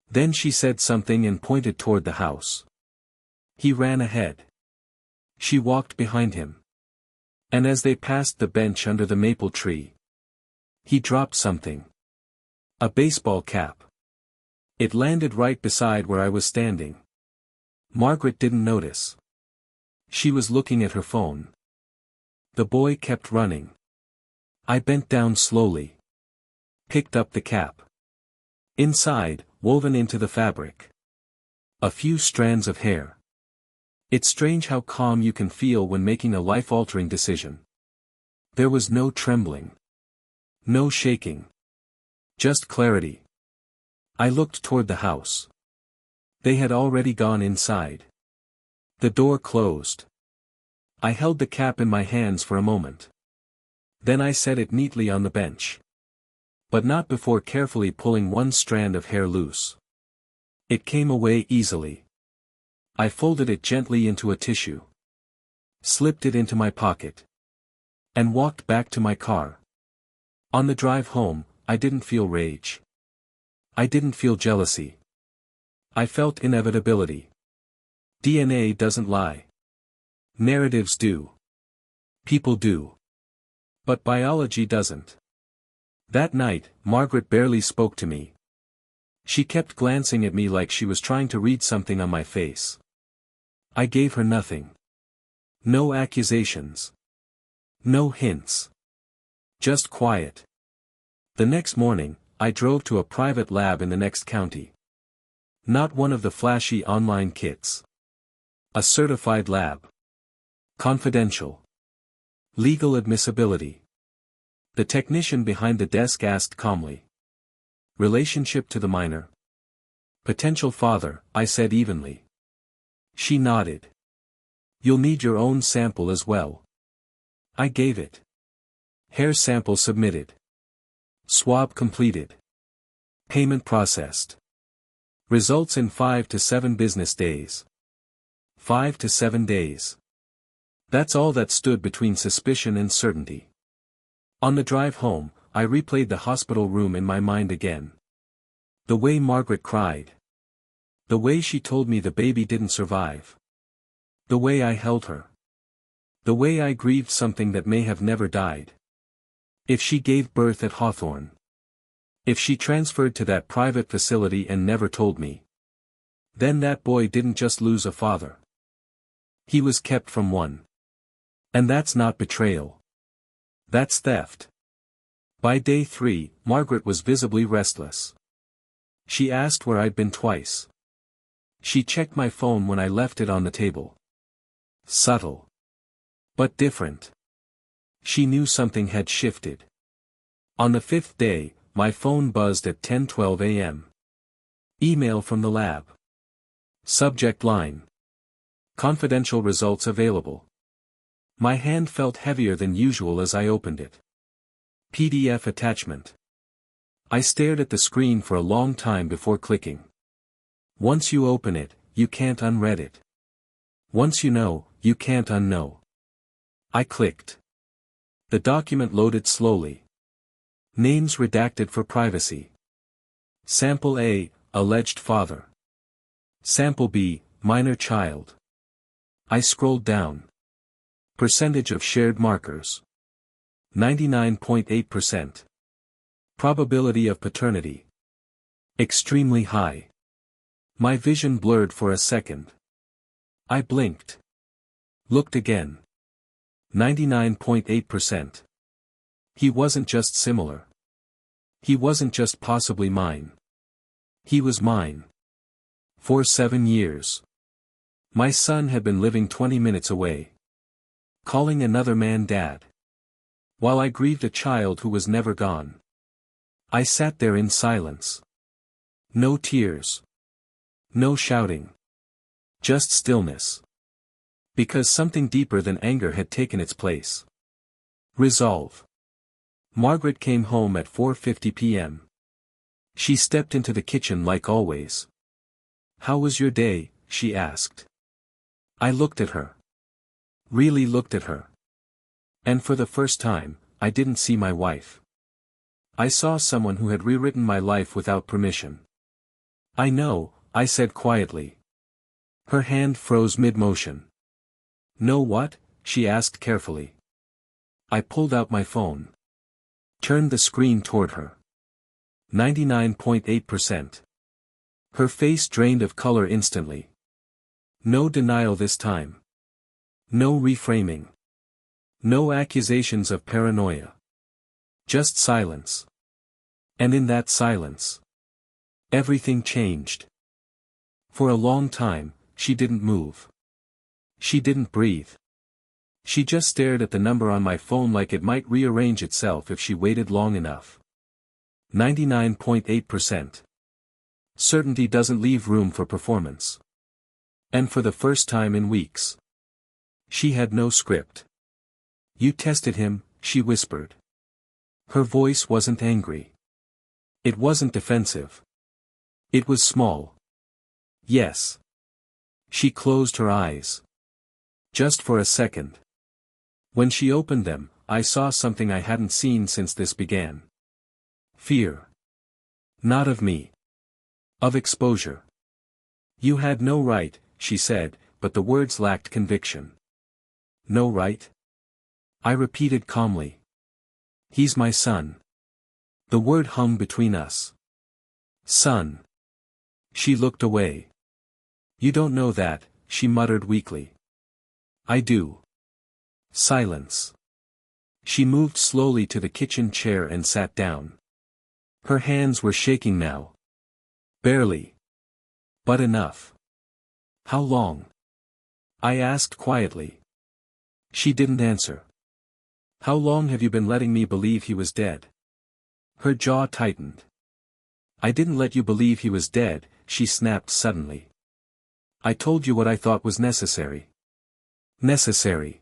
Then she said something and pointed toward the house. He ran ahead. She walked behind him. And as they passed the bench under the maple tree, he dropped something. A baseball cap. It landed right beside where I was standing. Margaret didn't notice. She was looking at her phone. The boy kept running. I bent down slowly. Picked up the cap. Inside, woven into the fabric, a few strands of hair. It's strange how calm you can feel when making a life-altering decision. There was no trembling. No shaking. Just clarity. I looked toward the house. They had already gone inside. The door closed. I held the cap in my hands for a moment. Then I set it neatly on the bench. But not before carefully pulling one strand of hair loose. It came away easily. I folded it gently into a tissue. Slipped it into my pocket. And walked back to my car. On the drive home, I didn't feel rage. I didn't feel jealousy. I felt inevitability. DNA doesn't lie. Narratives do. People do. But biology doesn't. That night, Margaret barely spoke to me. She kept glancing at me like she was trying to read something on my face. I gave her nothing. No accusations. No hints. Just quiet. The next morning, I drove to a private lab in the next county. Not one of the flashy online kits. A certified lab. Confidential. Legal admissibility. The technician behind the desk asked calmly. Relationship to the minor? Potential father, I said evenly. She nodded. You'll need your own sample as well. I gave it. Hair sample submitted. Swab completed. Payment processed. Results in 5 to 7 business days. 5 to 7 days. That's all that stood between suspicion and certainty. On the drive home, I replayed the hospital room in my mind again. The way Margaret cried. The way she told me the baby didn't survive. The way I held her. The way I grieved something that may have never died. If she gave birth at Hawthorne. If she transferred to that private facility and never told me. Then that boy didn't just lose a father. He was kept from one. And that's not betrayal. That's theft. By day 3, Margaret was visibly restless. She asked where I'd been twice. She checked my phone when I left it on the table. Subtle. But different. She knew something had shifted. On the 5th day, my phone buzzed at 10:12 a.m. Email from the lab. Subject line. Confidential results available. My hand felt heavier than usual as I opened it. PDF attachment. I stared at the screen for a long time before clicking. Once you open it, you can't unread it. Once you know, you can't unknow. I clicked. The document loaded slowly. Names redacted for privacy. Sample A, alleged father. Sample B, minor child. I scrolled down. Percentage of shared markers. 99.8%. Probability of paternity. Extremely high. My vision blurred for a second. I blinked. Looked again. 99.8%. He wasn't just similar. He wasn't just possibly mine. He was mine. For 7 years. My son had been living 20 minutes away. Calling another man dad. While I grieved a child who was never gone. I sat there in silence. No tears. No shouting. Just stillness. Because something deeper than anger had taken its place. Resolve. Margaret came home at 4:50 p.m. She stepped into the kitchen like always. How was your day? She asked. I looked at her. Really looked at her. And for the first time, I didn't see my wife. I saw someone who had rewritten my life without permission. I know, I said quietly. Her hand froze mid-motion. Know what? She asked carefully. I pulled out my phone. Turned the screen toward her. 99.8%. Her face drained of color instantly. No denial this time. No reframing. No accusations of paranoia. Just silence. And in that silence, everything changed. For a long time, she didn't move. She didn't breathe. She just stared at the number on my phone like it might rearrange itself if she waited long enough. 99.8%. Certainty doesn't leave room for performance. And for the first time in weeks, she had no script. You tested him, she whispered. Her voice wasn't angry. It wasn't defensive. It was small. Yes. She closed her eyes. Just for a second. When she opened them, I saw something I hadn't seen since this began. Fear. Not of me. Of exposure. You had no right, she said, but the words lacked conviction. No right? I repeated calmly. He's my son. The word hung between us. Son. She looked away. You don't know that, she muttered weakly. I do. Silence. She moved slowly to the kitchen chair and sat down. Her hands were shaking now. Barely. But enough. How long? I asked quietly. She didn't answer. How long have you been letting me believe he was dead? Her jaw tightened. I didn't let you believe he was dead, she snapped suddenly. I told you what I thought was necessary. Necessary.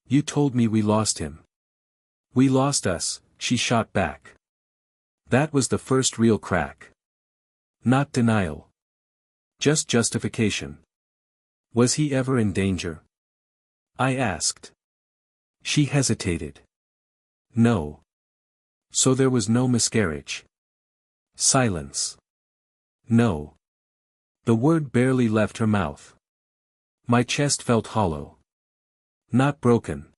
You told me we lost him. We lost us, she shot back. That was the first real crack. Not denial. Just justification. Was he ever in danger? I asked. She hesitated. No. So there was no miscarriage. Silence. No. The word barely left her mouth. My chest felt hollow. Not broken.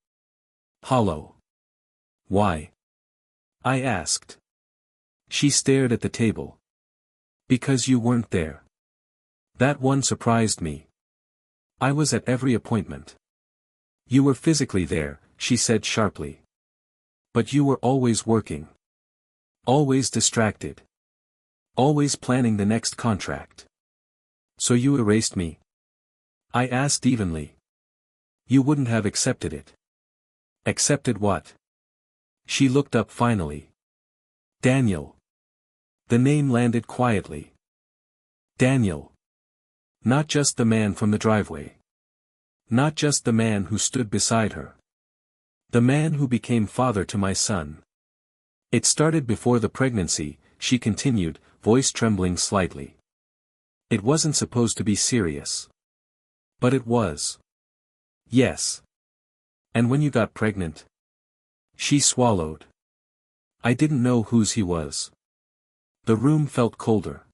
Hollow. Why? I asked. She stared at the table. Because you weren't there. That one surprised me. I was at every appointment. You were physically there, she said sharply. But you were always working. Always distracted. Always planning the next contract. So you erased me? I asked evenly. You wouldn't have accepted it. Accepted what? She looked up finally. Daniel. The name landed quietly. Daniel. Not just the man from the driveway. Not just the man who stood beside her. The man who became father to my son. It started before the pregnancy, she continued, voice trembling slightly. It wasn't supposed to be serious. But it was. Yes. And when you got pregnant? She swallowed. I didn't know whose he was. The room felt colder.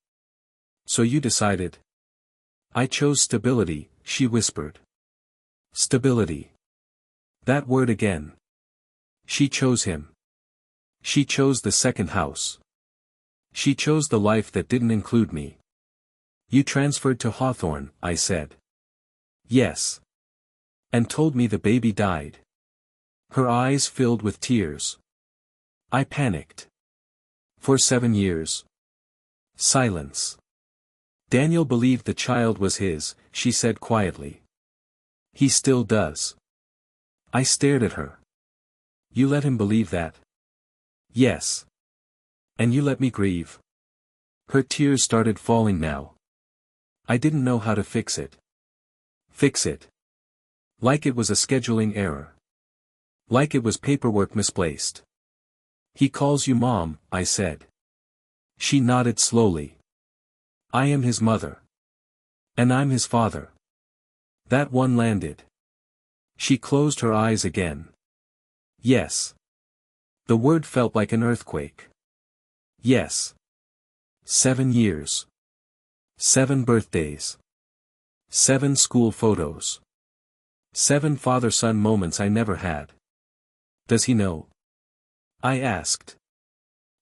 So you decided? I chose stability, she whispered. Stability. That word again. She chose him. She chose the second house. She chose the life that didn't include me. You transferred to Hawthorne, I said. Yes. And told me the baby died. Her eyes filled with tears. I panicked. For 7 years. Silence. Daniel believed the child was his, she said quietly. He still does. I stared at her. You let him believe that? Yes. And you let me grieve. Her tears started falling now. I didn't know how to fix it. Fix it. Like it was a scheduling error. Like it was paperwork misplaced. He calls you mom, I said. She nodded slowly. I am his mother. And I'm his father. That one landed. She closed her eyes again. Yes. The word felt like an earthquake. Yes. 7 years. 7 birthdays. 7 school photos. 7 father-son moments I never had. Does he know? I asked.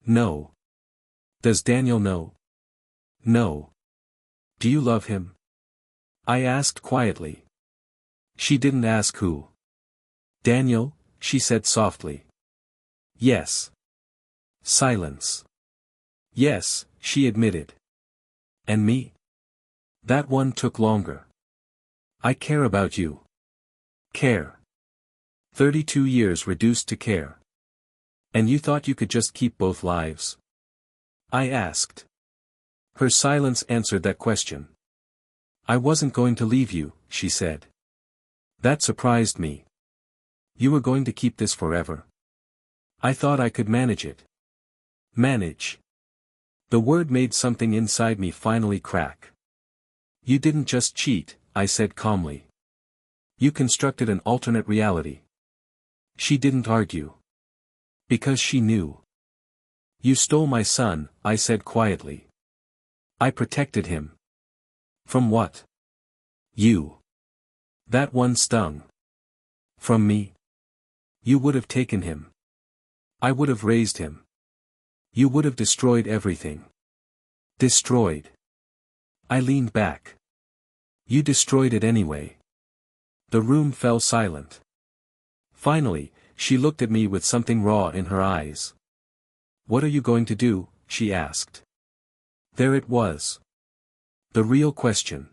No. Does Daniel know? No. Do you love him? I asked quietly. She didn't ask who. Daniel, she said softly. Yes. Silence. Yes, she admitted. And me? That one took longer. I care about you. Care. 32 years reduced to care. And you thought you could just keep both lives? I asked. Her silence answered that question. I wasn't going to leave you, she said. That surprised me. You were going to keep this forever? I thought I could manage it. Manage. The word made something inside me finally crack. You didn't just cheat, I said calmly. You constructed an alternate reality. She didn't argue. Because she knew. You stole my son, I said quietly. I protected him. From what? You. That one stung. From me? You would have taken him. I would have raised him. You would have destroyed everything. Destroyed. I leaned back. You destroyed it anyway. The room fell silent. Finally, she looked at me with something raw in her eyes. What are you going to do? She asked. There it was. The real question.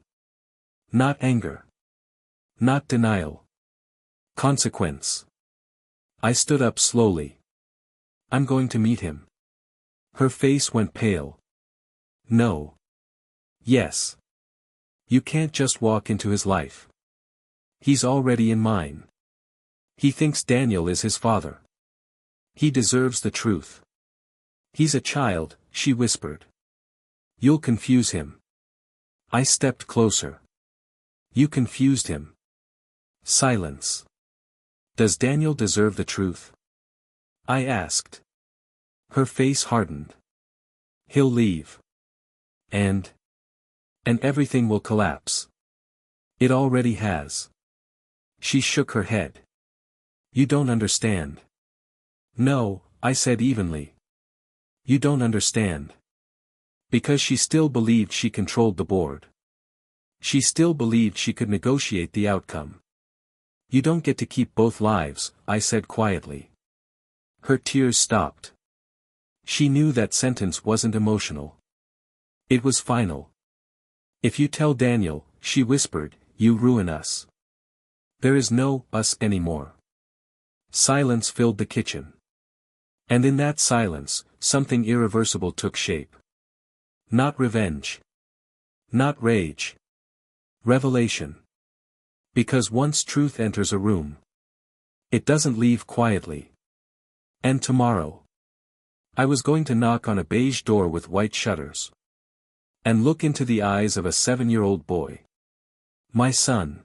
Not anger. Not denial. Consequence. I stood up slowly. I'm going to meet him. Her face went pale. No. Yes. You can't just walk into his life. He's already in mine. He thinks Daniel is his father. He deserves the truth. He's a child, she whispered. You'll confuse him. I stepped closer. You confused him. Silence. Does Daniel deserve the truth? I asked. Her face hardened. He'll leave. And everything will collapse. It already has. She shook her head. You don't understand. No, I said evenly. You don't understand. Because she still believed she controlled the board. She still believed she could negotiate the outcome. You don't get to keep both lives, I said quietly. Her tears stopped. She knew that sentence wasn't emotional. It was final. If you tell Daniel, she whispered, you ruin us. There is no us anymore. Silence filled the kitchen. And in that silence, something irreversible took shape. Not revenge. Not rage. Revelation. Because once truth enters a room, it doesn't leave quietly. And tomorrow, I was going to knock on a beige door with white shutters. And look into the eyes of a 7-year-old boy. My son.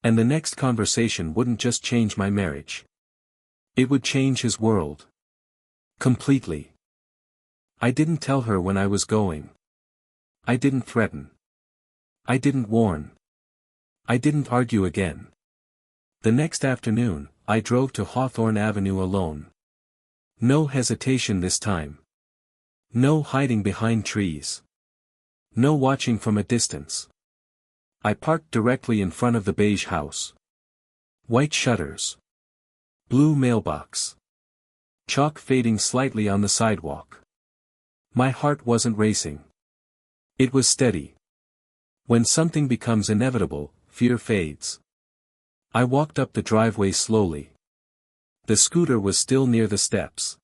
And the next conversation wouldn't just change my marriage. It would change his world. Completely. I didn't tell her when I was going. I didn't threaten. I didn't warn. I didn't argue again. The next afternoon, I drove to Hawthorne Avenue alone. No hesitation this time. No hiding behind trees. No watching from a distance. I parked directly in front of the beige house. White shutters. Blue mailbox. Chalk fading slightly on the sidewalk. My heart wasn't racing. It was steady. When something becomes inevitable, fear fades. I walked up the driveway slowly. The scooter was still near the steps.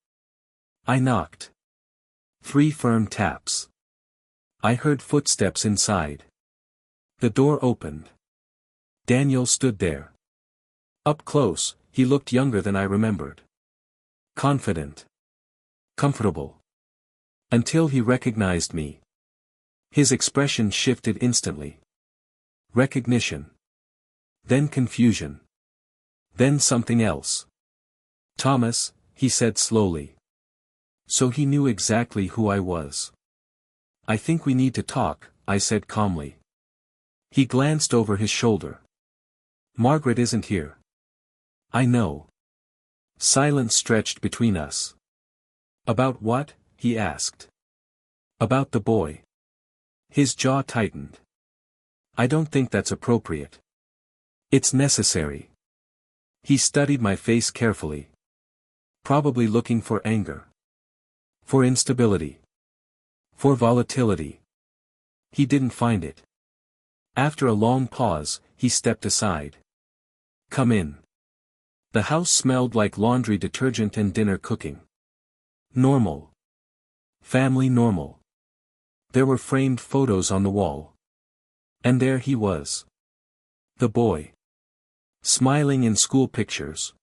I knocked. 3 firm taps. I heard footsteps inside. The door opened. Daniel stood there. Up close, he looked younger than I remembered. Confident. Comfortable. Until he recognized me. His expression shifted instantly. Recognition. Then confusion. Then something else. Thomas, he said slowly. So he knew exactly who I was. I think we need to talk, I said calmly. He glanced over his shoulder. Margaret isn't here. I know. Silence stretched between us. About what? He asked. About the boy. His jaw tightened. I don't think that's appropriate. It's necessary. He studied my face carefully. Probably looking for anger. For instability. For volatility. He didn't find it. After a long pause, he stepped aside. Come in. The house smelled like laundry detergent and dinner cooking. Normal. Family normal. There were framed photos on the wall. And there he was. The boy. Smiling in school pictures.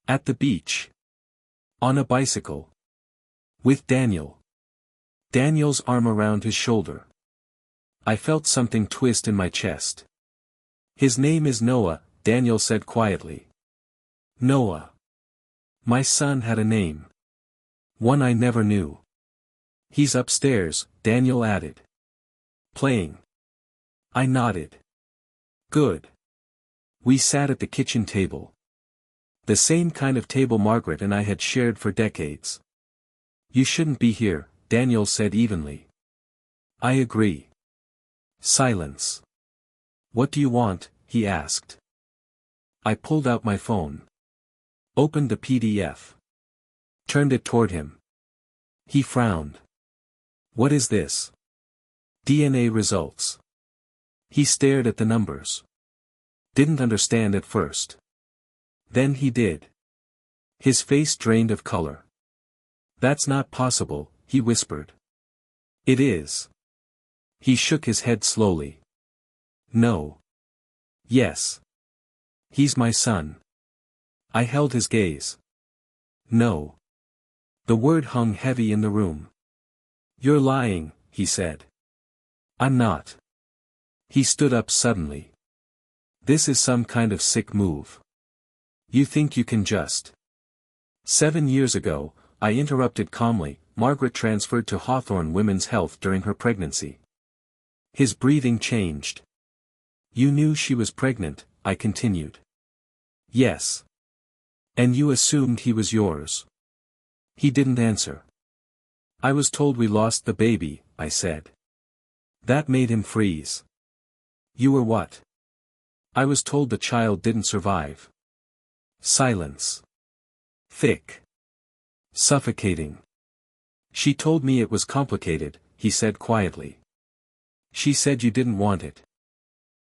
At the beach. On a bicycle. With Daniel. Daniel's arm around his shoulder. I felt something twist in my chest. His name is Noah, Daniel said quietly. Noah. My son had a name. One I never knew. He's upstairs, Daniel added. Playing. I nodded. Good. We sat at the kitchen table. The same kind of table Margaret and I had shared for decades. You shouldn't be here, Daniel said evenly. I agree. Silence. What do you want? He asked. I pulled out my phone. Opened the PDF. Turned it toward him. He frowned. What is this? DNA results. He stared at the numbers. Didn't understand at first. Then he did. His face drained of color. That's not possible, he whispered. It is. He shook his head slowly. No. Yes. He's my son. I held his gaze. No. The word hung heavy in the room. You're lying, he said. I'm not. He stood up suddenly. This is some kind of sick move. You think you can just. 7 years ago, I interrupted calmly, Margaret transferred to Hawthorne Women's Health during her pregnancy. His breathing changed. You knew she was pregnant, I continued. Yes. And you assumed he was yours. He didn't answer. I was told we lost the baby, I said. That made him freeze. You were what? I was told the child didn't survive. Silence. Thick. Suffocating. She told me it was complicated, he said quietly. She said you didn't want it.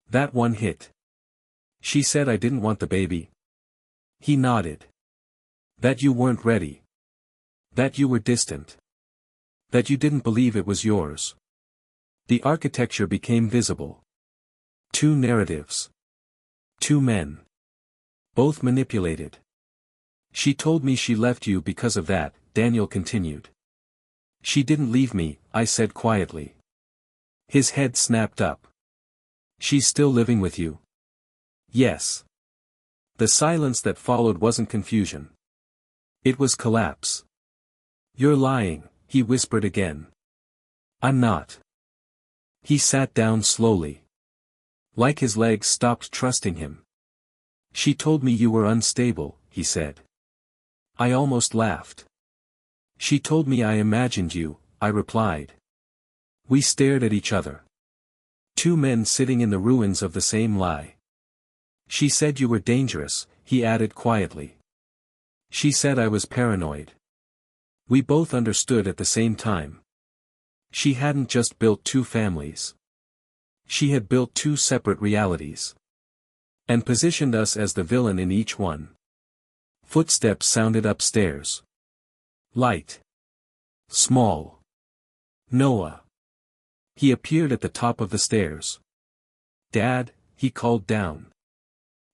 That one hit. She said I didn't want the baby. He nodded. That you weren't ready. That you were distant. That you didn't believe it was yours. The architecture became visible. 2 narratives. 2 men. Both manipulated. She told me she left you because of that, Daniel continued. She didn't leave me, I said quietly. His head snapped up. She's still living with you? Yes. The silence that followed wasn't confusion. It was collapse. You're lying, he whispered again. I'm not. He sat down slowly. Like his legs stopped trusting him. She told me you were unstable, he said. I almost laughed. She told me I imagined you, I replied. We stared at each other. 2 men sitting in the ruins of the same lie. She said you were dangerous, he added quietly. She said I was paranoid. We both understood at the same time. She hadn't just built 2 families. She had built 2 separate realities. And positioned us as the villain in each one. Footsteps sounded upstairs. Light. Small. Noah. He appeared at the top of the stairs. Dad, he called down.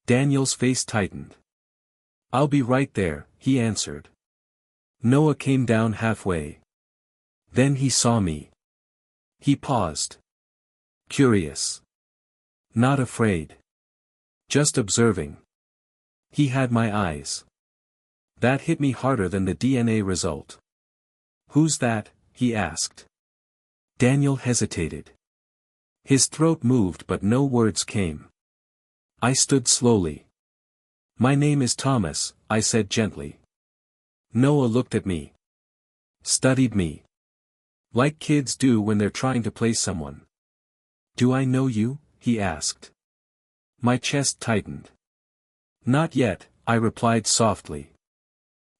Daniel's face tightened. I'll be right there, he answered. Noah came down halfway. Then he saw me. He paused. Curious. Not afraid. Just observing. He had my eyes. That hit me harder than the DNA result. Who's that? He asked. Daniel hesitated. His throat moved but no words came. I stood slowly. My name is Thomas, I said gently. Noah looked at me. Studied me. Like kids do when they're trying to place someone. Do I know you? He asked. My chest tightened. Not yet, I replied softly.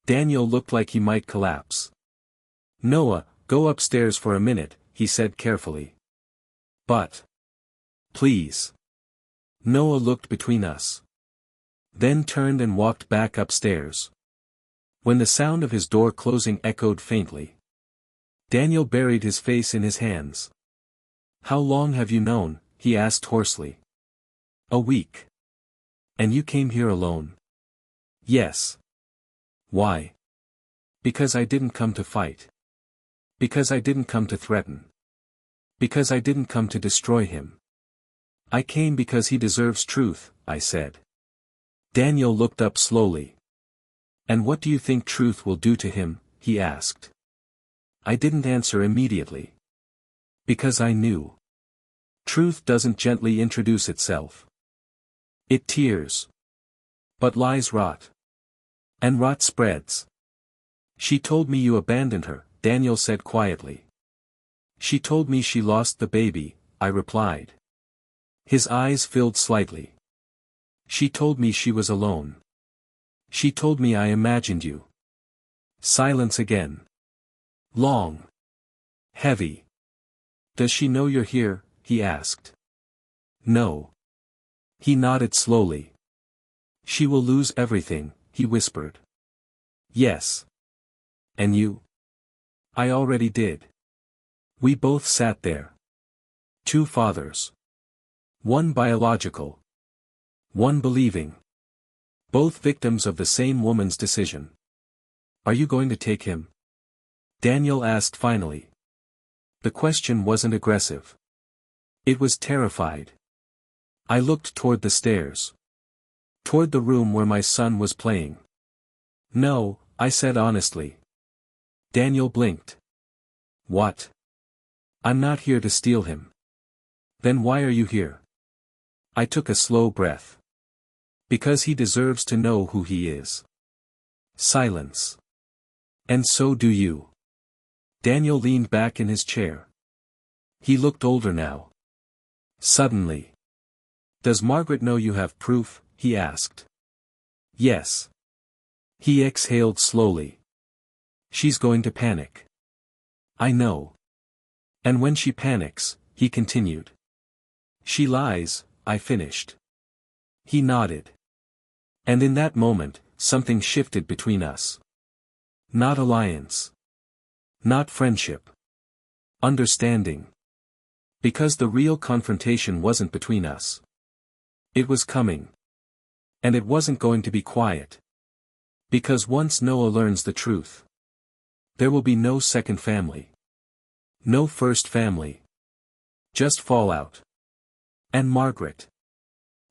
Daniel looked like he might collapse. Noah, go upstairs for a minute, he said carefully. But. Please. Noah looked between us. Then turned and walked back upstairs. When the sound of his door closing echoed faintly, Daniel buried his face in his hands. How long have you known? He asked hoarsely. A week. And you came here alone? Yes. Why? Because I didn't come to fight. Because I didn't come to threaten. Because I didn't come to destroy him. I came because he deserves truth, I said. Daniel looked up slowly. And what do you think truth will do to him? He asked. I didn't answer immediately. Because I knew. Truth doesn't gently introduce itself. It tears. But lies rot. And rot spreads. She told me you abandoned her, Daniel said quietly. She told me she lost the baby, I replied. His eyes filled slightly. She told me she was alone. She told me I imagined you. Silence again. Long. Heavy. Does she know you're here? He asked. No. He nodded slowly. She will lose everything, he whispered. Yes. And you? I already did. We both sat there. Two fathers. One biological. One believing. Both victims of the same woman's decision. Are you going to take him? Daniel asked finally. The question wasn't aggressive. It was terrified. I looked toward the stairs. Toward the room where my son was playing. No, I said honestly. Daniel blinked. What? I'm not here to steal him. Then why are you here? I took a slow breath. Because he deserves to know who he is. Silence. And so do you. Daniel leaned back in his chair. He looked older now. Suddenly. Does Margaret know you have proof? He asked. Yes. He exhaled slowly. She's going to panic. I know. And when she panics, he continued. She lies, I finished. He nodded. And in that moment, something shifted between us. Not alliance. Not friendship. Understanding. Because the real confrontation wasn't between us. It was coming. And it wasn't going to be quiet. Because once Noah learns the truth, there will be no second family. No first family. Just fallout. And Margaret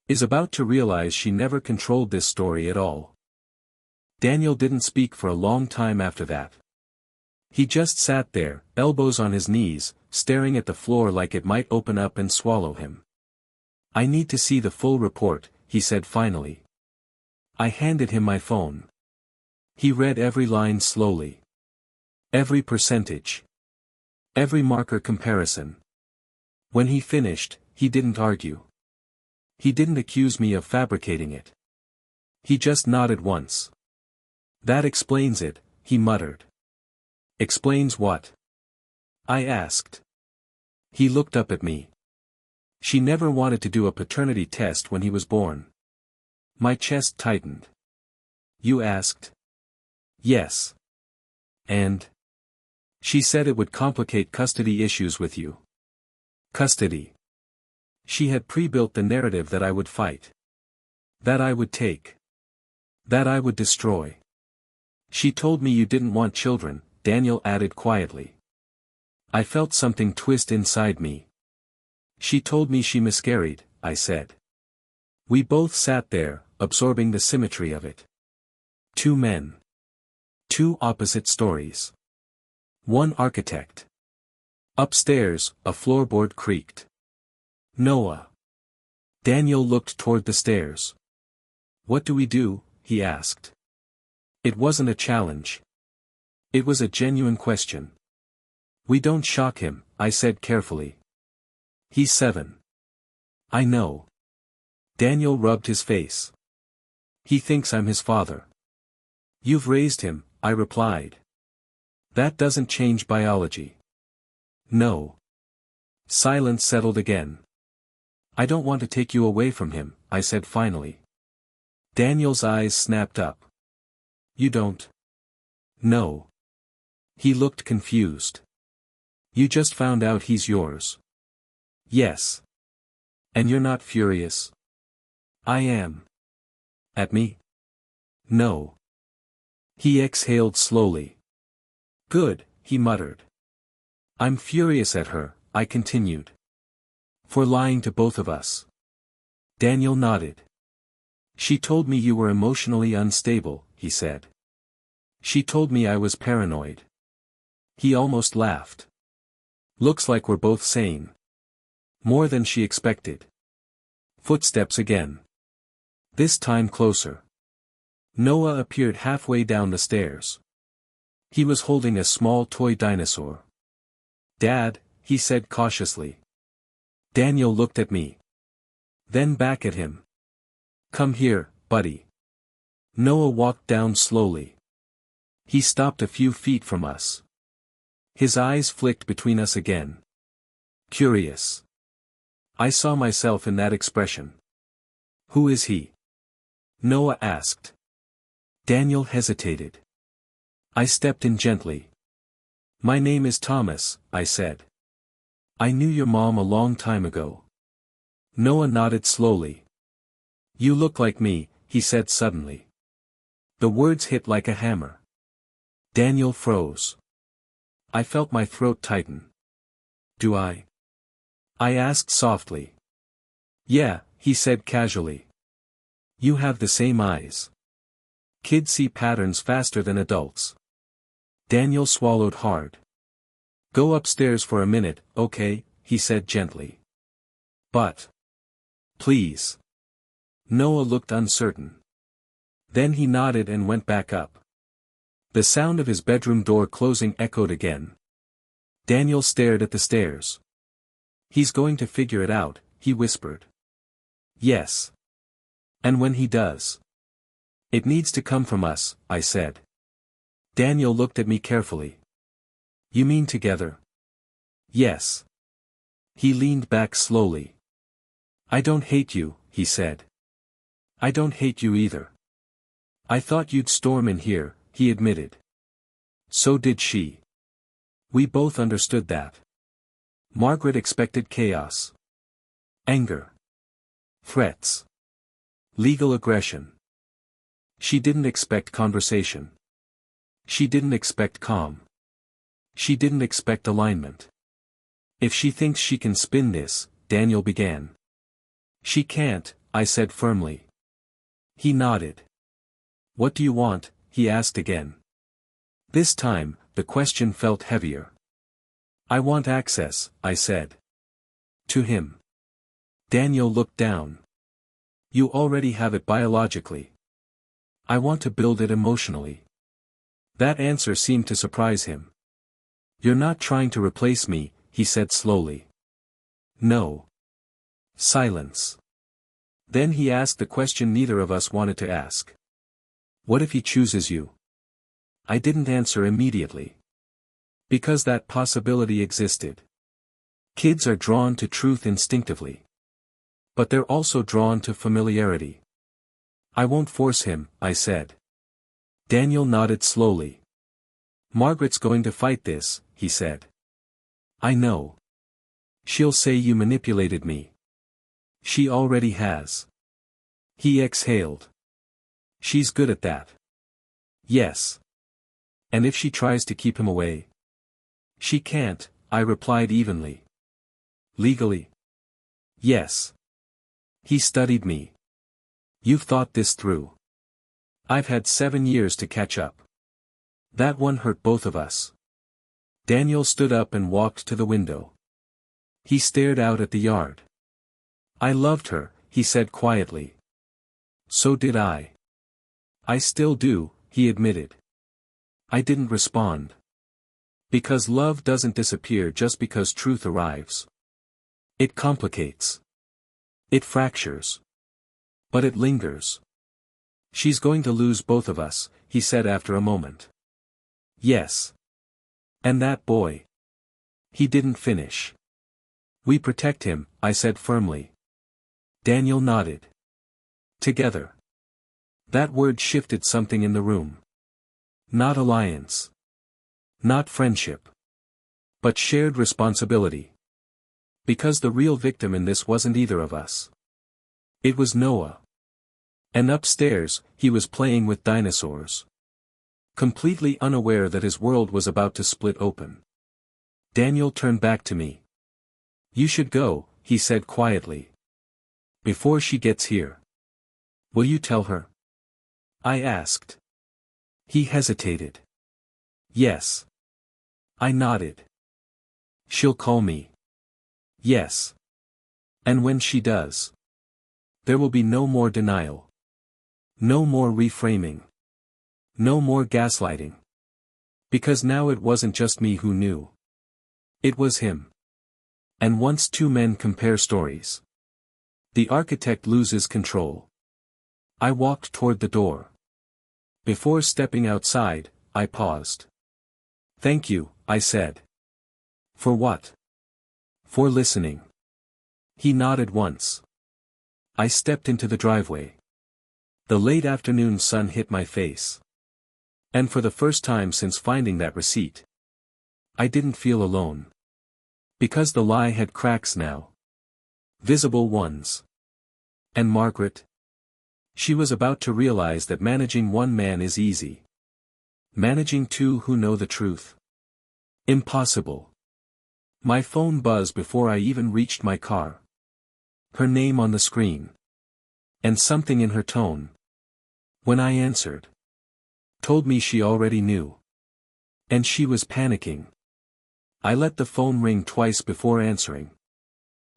is about to realize she never controlled this story at all. Daniel didn't speak for a long time after that. He just sat there, elbows on his knees, staring at the floor like it might open up and swallow him. I need to see the full report, he said finally. I handed him my phone. He read every line slowly. Every percentage. Every marker comparison. When he finished, he didn't argue. He didn't accuse me of fabricating it. He just nodded once. That explains it, he muttered. Explains what? I asked. He looked up at me. She never wanted to do a paternity test when he was born. My chest tightened. You asked? Yes. And? She said it would complicate custody issues with you. Custody. She had pre-built the narrative that I would fight. That I would take. That I would destroy. She told me you didn't want children, Daniel added quietly. I felt something twist inside me. She told me she miscarried, I said. We both sat there, absorbing the symmetry of it. Two men. Two opposite stories. One architect. Upstairs, a floorboard creaked. Noah. Daniel looked toward the stairs. "What do we do?" he asked. It wasn't a challenge. It was a genuine question. "We don't shock him," I said carefully. "He's 7. I know." Daniel rubbed his face. "He thinks I'm his father." "You've raised him," I replied. "That doesn't change biology." "No." Silence settled again. "I don't want to take you away from him," I said finally. Daniel's eyes snapped up. "You don't?" "No." He looked confused. "You just found out he's yours?" "Yes." "And you're not furious?" "I am." "At me?" "No." He exhaled slowly. "Good," he muttered. "I'm furious at her," I continued. "For lying to both of us." Daniel nodded. "She told me you were emotionally unstable," he said. "She told me I was paranoid." He almost laughed. "Looks like we're both sane." More than she expected. Footsteps again. This time closer. Noah appeared halfway down the stairs. He was holding a small toy dinosaur. "Dad," he said cautiously. Daniel looked at me. Then back at him. "Come here, buddy." Noah walked down slowly. He stopped a few feet from us. His eyes flicked between us again. Curious. I saw myself in that expression. "Who is he?" Noah asked. Daniel hesitated. I stepped in gently. "My name is Thomas," I said. "I knew your mom a long time ago." Noah nodded slowly. "You look like me," he said suddenly. The words hit like a hammer. Daniel froze. I felt my throat tighten. "Do I?" I asked softly. "Yeah," he said casually. "You have the same eyes. Kids see patterns faster than adults." Daniel swallowed hard. "Go upstairs for a minute, okay?" he said gently. "But. Please." Noah looked uncertain. Then he nodded and went back up. The sound of his bedroom door closing echoed again. Daniel stared at the stairs. "He's going to figure it out," he whispered. "Yes. And when he does? It needs to come from us," I said. Daniel looked at me carefully. "You mean together?" "Yes." He leaned back slowly. "I don't hate you," he said. "I don't hate you either." "I thought you'd storm in here," he admitted. So did she. We both understood that. Margaret expected chaos. Anger. Threats. Legal aggression. She didn't expect conversation. She didn't expect calm. She didn't expect alignment. "If she thinks she can spin this," Daniel began. "She can't," I said firmly. He nodded. "What do you want?" he asked again. This time, the question felt heavier. "I want access," I said. "To him." Daniel looked down. "You already have it biologically. I want to build it emotionally." That answer seemed to surprise him. "You're not trying to replace me," he said slowly. "No." Silence. Then he asked the question neither of us wanted to ask. "What if he chooses you?" I didn't answer immediately. Because that possibility existed. Kids are drawn to truth instinctively. But they're also drawn to familiarity. "I won't force him," I said. Daniel nodded slowly. "Margaret's going to fight this," he said. "I know. She'll say you manipulated me." "She already has." He exhaled. "She's good at that." "Yes." "And if she tries to keep him away?" "She can't," I replied evenly. "Legally?" "Yes." He studied me. "You've thought this through." "I've had 7 years to catch up." That one hurt both of us. Daniel stood up and walked to the window. He stared out at the yard. "I loved her," he said quietly. So did I. I still do, he admitted. I didn't respond. Because love doesn't disappear just because truth arrives. It complicates. It fractures. But it lingers. She's going to lose both of us, he said after a moment. Yes. And that boy. He didn't finish. We protect him, I said firmly. Daniel nodded. Together. That word shifted something in the room. Not alliance. Not friendship. But shared responsibility. Because the real victim in this wasn't either of us. It was Noah. And upstairs, he was playing with dinosaurs. Completely unaware that his world was about to split open. Daniel turned back to me. You should go, he said quietly. Before she gets here. Will you tell her? I asked. He hesitated. Yes. I nodded. She'll call me. Yes. And when she does. There will be no more denial. No more reframing. No more gaslighting. Because now it wasn't just me who knew. It was him. And once two men compare stories, the architect loses control. I walked toward the door. Before stepping outside, I paused. Thank you, I said. For what? For listening. He nodded once. I stepped into the driveway. The late afternoon sun hit my face. And for the first time since finding that receipt, I didn't feel alone. Because the lie had cracks now. Visible ones. And Margaret? She was about to realize that managing one man is easy. Managing two who know the truth. Impossible. My phone buzzed before I even reached my car. Her name on the screen. And something in her tone. When I answered. Told me she already knew. And she was panicking. I let the phone ring twice before answering.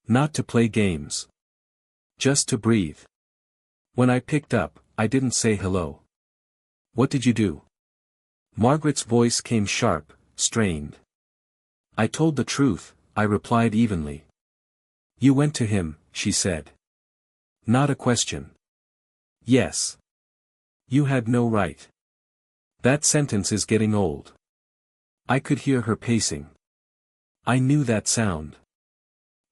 Not to play games. Just to breathe. When I picked up, I didn't say hello. What did you do? Margaret's voice came sharp, strained. I told the truth, I replied evenly. You went to him, she said. Not a question. Yes. You had no right. That sentence is getting old. I could hear her pacing. I knew that sound.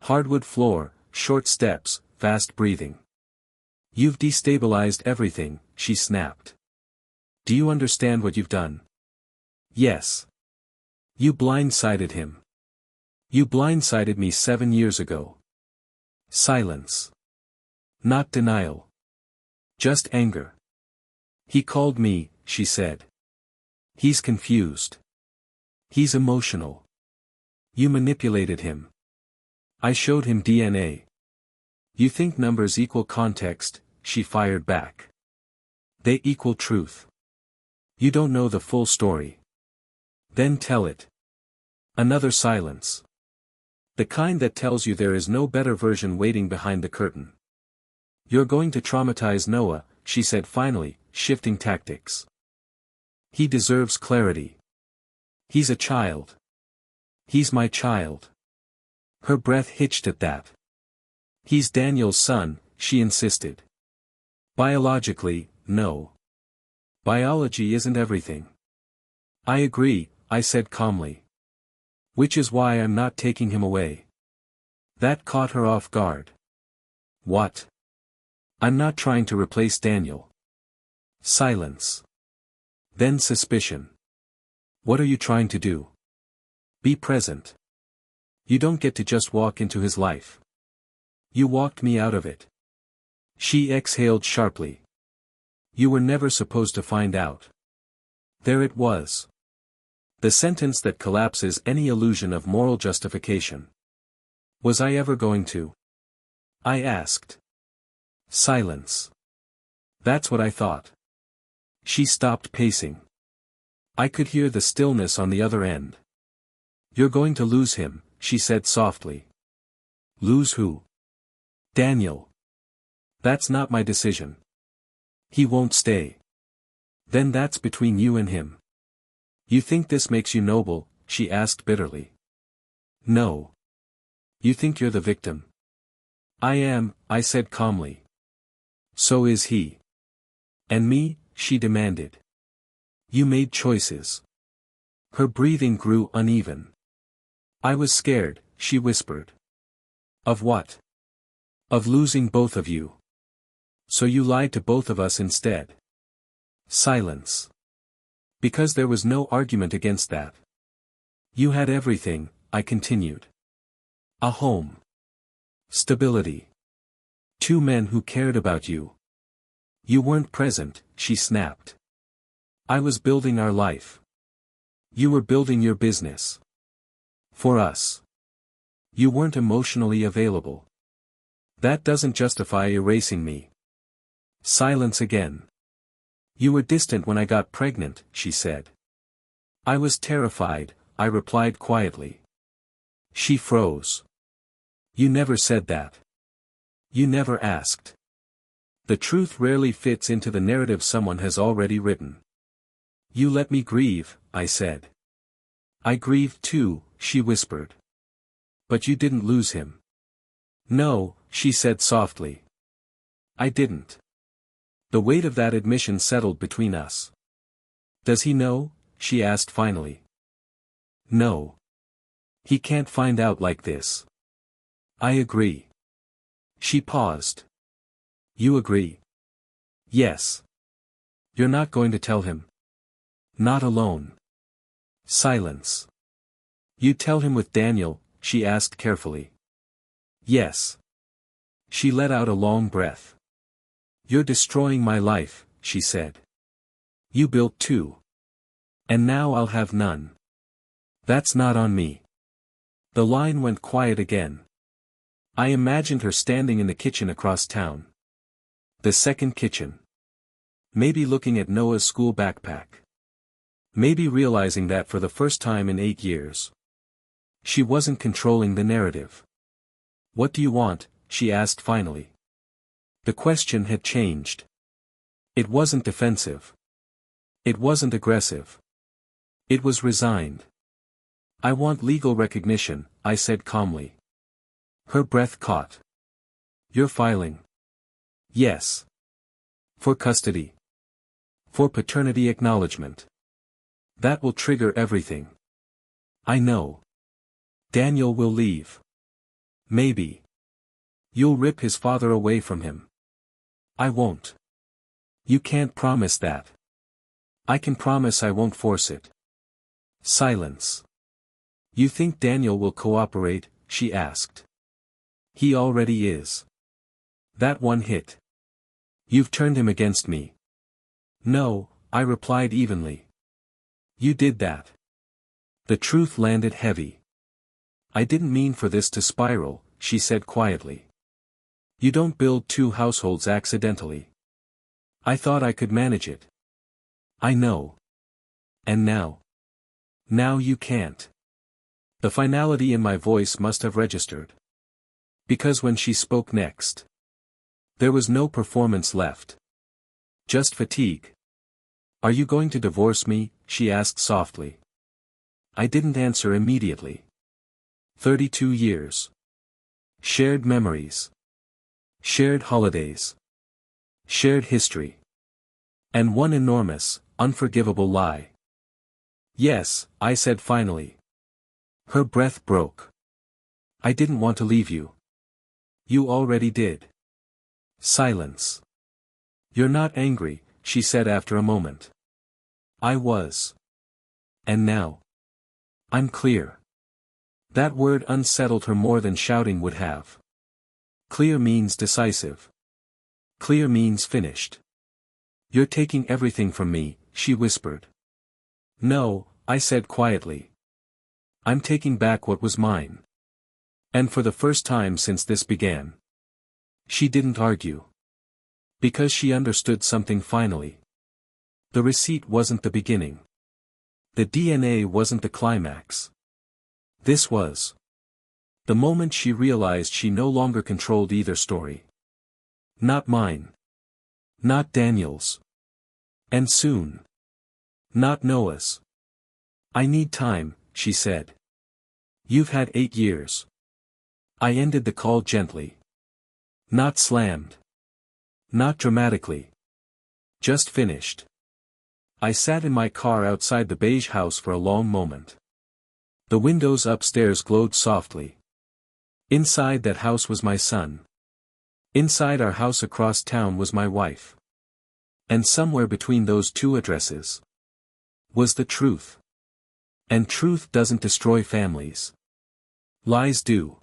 Hardwood floor, short steps, fast breathing. You've destabilized everything, she snapped. Do you understand what you've done? Yes. You blindsided him. You blindsided me 7 years ago. Silence. Not denial. Just anger. He called me, she said. He's confused. He's emotional. You manipulated him. I showed him DNA. You think numbers equal context, she fired back. They equal truth. You don't know the full story. Then tell it. Another silence. The kind that tells you there is no better version waiting behind the curtain. You're going to traumatize Noah, she said finally, shifting tactics. He deserves clarity. He's a child. He's my child. Her breath hitched at that. He's Daniel's son, she insisted. Biologically, no. Biology isn't everything. I agree, I said calmly. Which is why I'm not taking him away. That caught her off guard. What? I'm not trying to replace Daniel. Silence. Then suspicion. What are you trying to do? Be present. You don't get to just walk into his life. You walked me out of it. She exhaled sharply. You were never supposed to find out. There it was. The sentence that collapses any illusion of moral justification. Was I ever going to? I asked. Silence. That's what I thought. She stopped pacing. I could hear the stillness on the other end. You're going to lose him, she said softly. Lose who? Daniel. That's not my decision. He won't stay. Then that's between you and him. You think this makes you noble? She asked bitterly. No. You think you're the victim. I am, I said calmly. So is he. And me? She demanded. You made choices. Her breathing grew uneven. I was scared, she whispered. Of what? Of losing both of you. So you lied to both of us instead. Silence. Because there was no argument against that. You had everything, I continued. A home. Stability. 2 men who cared about you. You weren't present, she snapped. I was building our life. You were building your business. For us. You weren't emotionally available. That doesn't justify erasing me. Silence again. You were distant when I got pregnant, she said. I was terrified, I replied quietly. She froze. You never said that. You never asked. The truth rarely fits into the narrative someone has already written. You let me grieve, I said. I grieved too, she whispered. But you didn't lose him. No, she said softly. I didn't. The weight of that admission settled between us. Does he know? She asked finally. No. He can't find out like this. I agree. She paused. You agree? Yes. You're not going to tell him? Not alone. Silence. You tell him with Daniel? She asked carefully. Yes. She let out a long breath. You're destroying my life, she said. You built 2. And now I'll have none. That's not on me. The line went quiet again. I imagined her standing in the kitchen across town. The second kitchen. Maybe looking at Noah's school backpack. Maybe realizing that for the first time in 8 years. She wasn't controlling the narrative. What do you want? She asked finally. The question had changed. It wasn't defensive. It wasn't aggressive. It was resigned. I want legal recognition, I said calmly. Her breath caught. You're filing. Yes. For custody. For paternity acknowledgement. That will trigger everything. I know. Daniel will leave. Maybe. You'll rip his father away from him. I won't. You can't promise that. I can promise I won't force it. Silence. You think Daniel will cooperate? She asked. He already is. That one hit. You've turned him against me. No, I replied evenly. You did that. The truth landed heavy. I didn't mean for this to spiral, she said quietly. You don't build 2 households accidentally. I thought I could manage it. I know. And now? Now you can't. The finality in my voice must have registered. Because when she spoke next, there was no performance left. Just fatigue. Are you going to divorce me? She asked softly. I didn't answer immediately. 32 years. Shared memories. Shared holidays. Shared history. And one enormous, unforgivable lie. Yes, I said finally. Her breath broke. I didn't want to leave you. You already did. Silence. You're not angry, she said after a moment. I was. And now? I'm clear. That word unsettled her more than shouting would have. Clear means decisive. Clear means finished. You're taking everything from me, she whispered. No, I said quietly. I'm taking back what was mine. And for the first time since this began. She didn't argue. Because she understood something finally. The receipt wasn't the beginning. The DNA wasn't the climax. This was. The moment she realized she no longer controlled either story. Not mine. Not Daniel's. And soon. Not Noah's. I need time, she said. You've had 8 years. I ended the call gently. Not slammed. Not dramatically. Just finished. I sat in my car outside the beige house for a long moment. The windows upstairs glowed softly. Inside that house was my son. Inside our house across town was my wife. And somewhere between those two addresses was the truth. And truth doesn't destroy families. Lies do.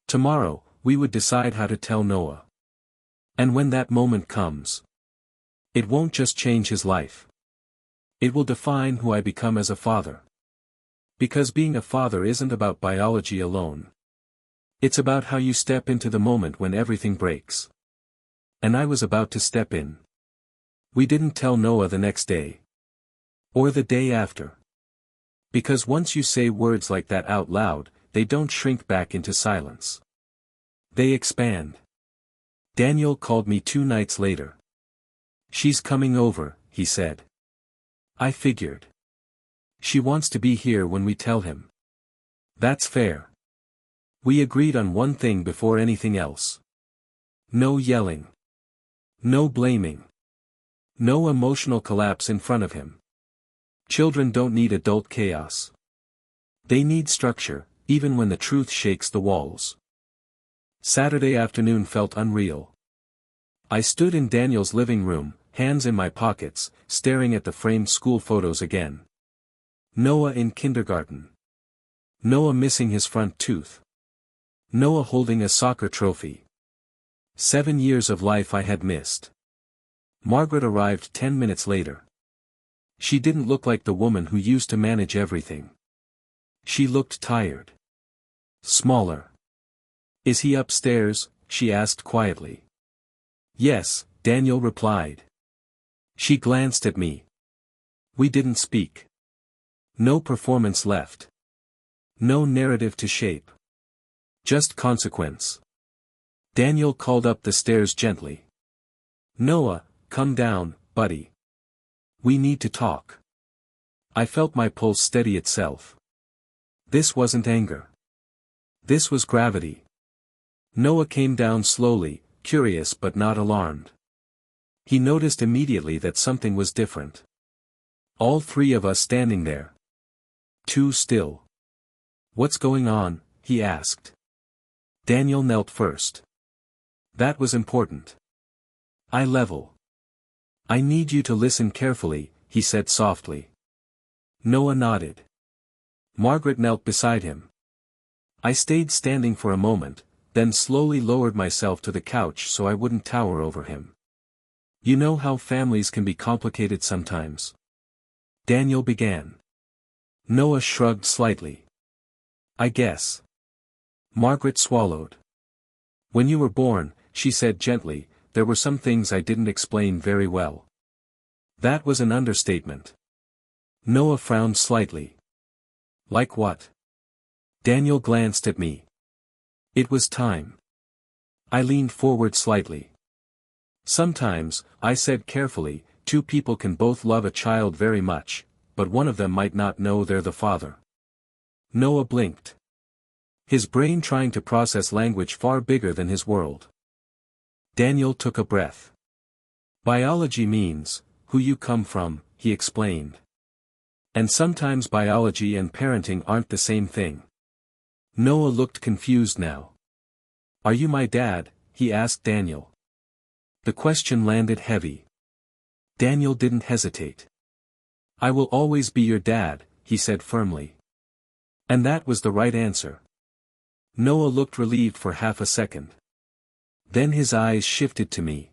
Tomorrow, we would decide how to tell Noah. And when that moment comes, it won't just change his life. It will define who I become as a father. Because being a father isn't about biology alone. It's about how you step into the moment when everything breaks. And I was about to step in. We didn't tell Noah the next day. Or the day after. Because once you say words like that out loud, they don't shrink back into silence. They expand. Daniel called me 2 nights later. She's coming over, he said. I figured. She wants to be here when we tell him. That's fair. We agreed on one thing before anything else. No yelling. No blaming. No emotional collapse in front of him. Children don't need adult chaos. They need structure, even when the truth shakes the walls. Saturday afternoon felt unreal. I stood in Daniel's living room, hands in my pockets, staring at the framed school photos again. Noah in kindergarten. Noah missing his front tooth. Noah holding a soccer trophy. 7 years of life I had missed. Margaret arrived 10 minutes later. She didn't look like the woman who used to manage everything. She looked tired. Smaller. Is he upstairs? She asked quietly. Yes, Daniel replied. She glanced at me. We didn't speak. No performance left. No narrative to shape. Just consequence. Daniel called up the stairs gently. Noah, come down, buddy. We need to talk. I felt my pulse steady itself. This wasn't anger. This was gravity. Noah came down slowly, curious but not alarmed. He noticed immediately that something was different. All 3 of us standing there. Too still. What's going on? He asked. Daniel knelt first. That was important. Eye level. I need you to listen carefully, he said softly. Noah nodded. Margaret knelt beside him. I stayed standing for a moment, then slowly lowered myself to the couch so I wouldn't tower over him. You know how families can be complicated sometimes. Daniel began. Noah shrugged slightly. I guess. Margaret swallowed. When you were born, she said gently, there were some things I didn't explain very well. That was an understatement. Noah frowned slightly. Like what? Daniel glanced at me. It was time. I leaned forward slightly. Sometimes, I said carefully, 2 people can both love a child very much, but one of them might not know they're the father. Noah blinked. His brain trying to process language far bigger than his world. Daniel took a breath. Biology means, who you come from, he explained. And sometimes biology and parenting aren't the same thing. Noah looked confused now. Are you my dad? He asked Daniel. The question landed heavy. Daniel didn't hesitate. I will always be your dad, he said firmly. And that was the right answer. Noah looked relieved for half a second. Then his eyes shifted to me.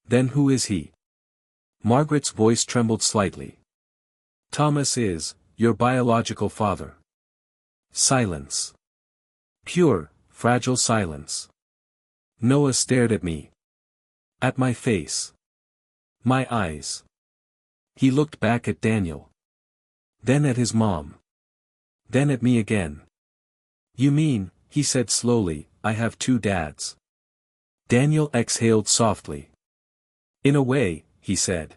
Then who is he? Margaret's voice trembled slightly. Thomas is, your biological father. Silence. Pure, fragile silence. Noah stared at me. At my face. My eyes. He looked back at Daniel. Then at his mom. Then at me again. You mean, he said slowly, I have 2 dads. Daniel exhaled softly. In a way, he said.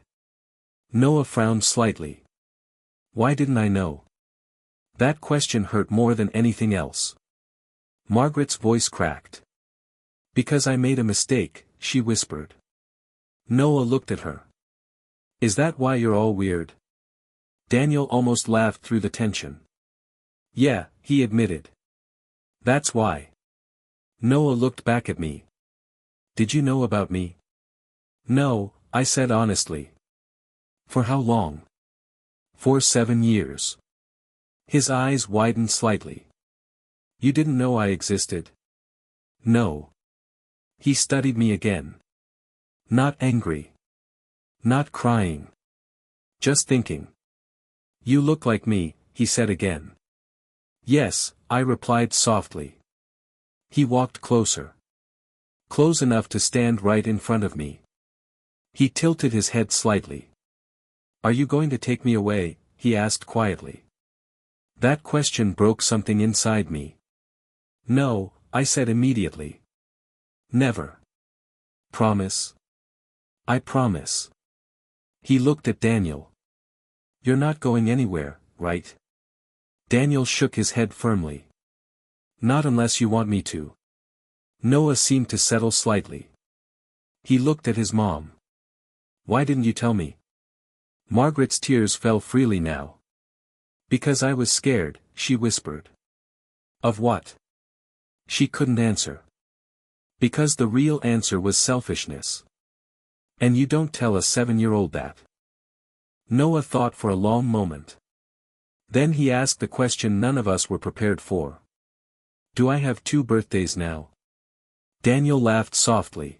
Noah frowned slightly. Why didn't I know? That question hurt more than anything else. Margaret's voice cracked. Because I made a mistake, she whispered. Noah looked at her. Is that why you're all weird? Daniel almost laughed through the tension. Yeah, he admitted. That's why. Noah looked back at me. Did you know about me? No, I said honestly. For how long? For 7 years. His eyes widened slightly. You didn't know I existed? No. He studied me again. Not angry. Not crying. Just thinking. You look like me, he said again. Yes, I replied softly. He walked closer. Close enough to stand right in front of me. He tilted his head slightly. Are you going to take me away? He asked quietly. That question broke something inside me. No, I said immediately. Never. Promise? I promise. He looked at Daniel. You're not going anywhere, right? Daniel shook his head firmly. Not unless you want me to. Noah seemed to settle slightly. He looked at his mom. Why didn't you tell me? Margaret's tears fell freely now. Because I was scared, she whispered. Of what? She couldn't answer. Because the real answer was selfishness. And you don't tell a 7-year-old that. Noah thought for a long moment. Then he asked the question none of us were prepared for. Do I have 2 birthdays now? Daniel laughed softly.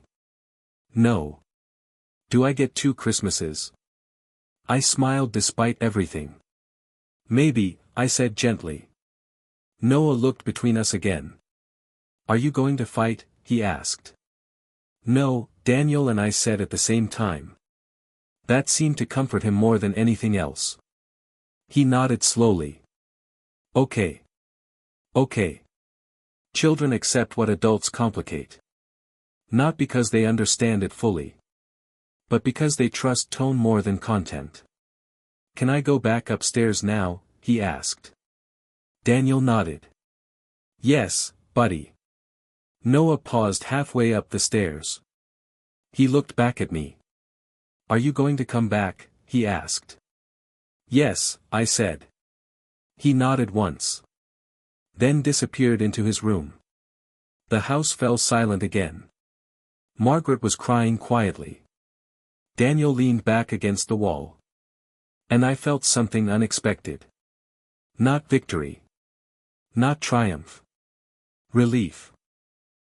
No. Do I get 2 Christmases? I smiled despite everything. Maybe, I said gently. Noah looked between us again. Are you going to fight? He asked. No, Daniel and I said at the same time. That seemed to comfort him more than anything else. He nodded slowly. Okay. Okay. Children accept what adults complicate. Not because they understand it fully. But because they trust tone more than content. Can I go back upstairs now? He asked. Daniel nodded. Yes, buddy. Noah paused halfway up the stairs. He looked back at me. Are you going to come back? He asked. Yes, I said. He nodded once. Then disappeared into his room. The house fell silent again. Margaret was crying quietly. Daniel leaned back against the wall. And I felt something unexpected. Not victory. Not triumph. Relief.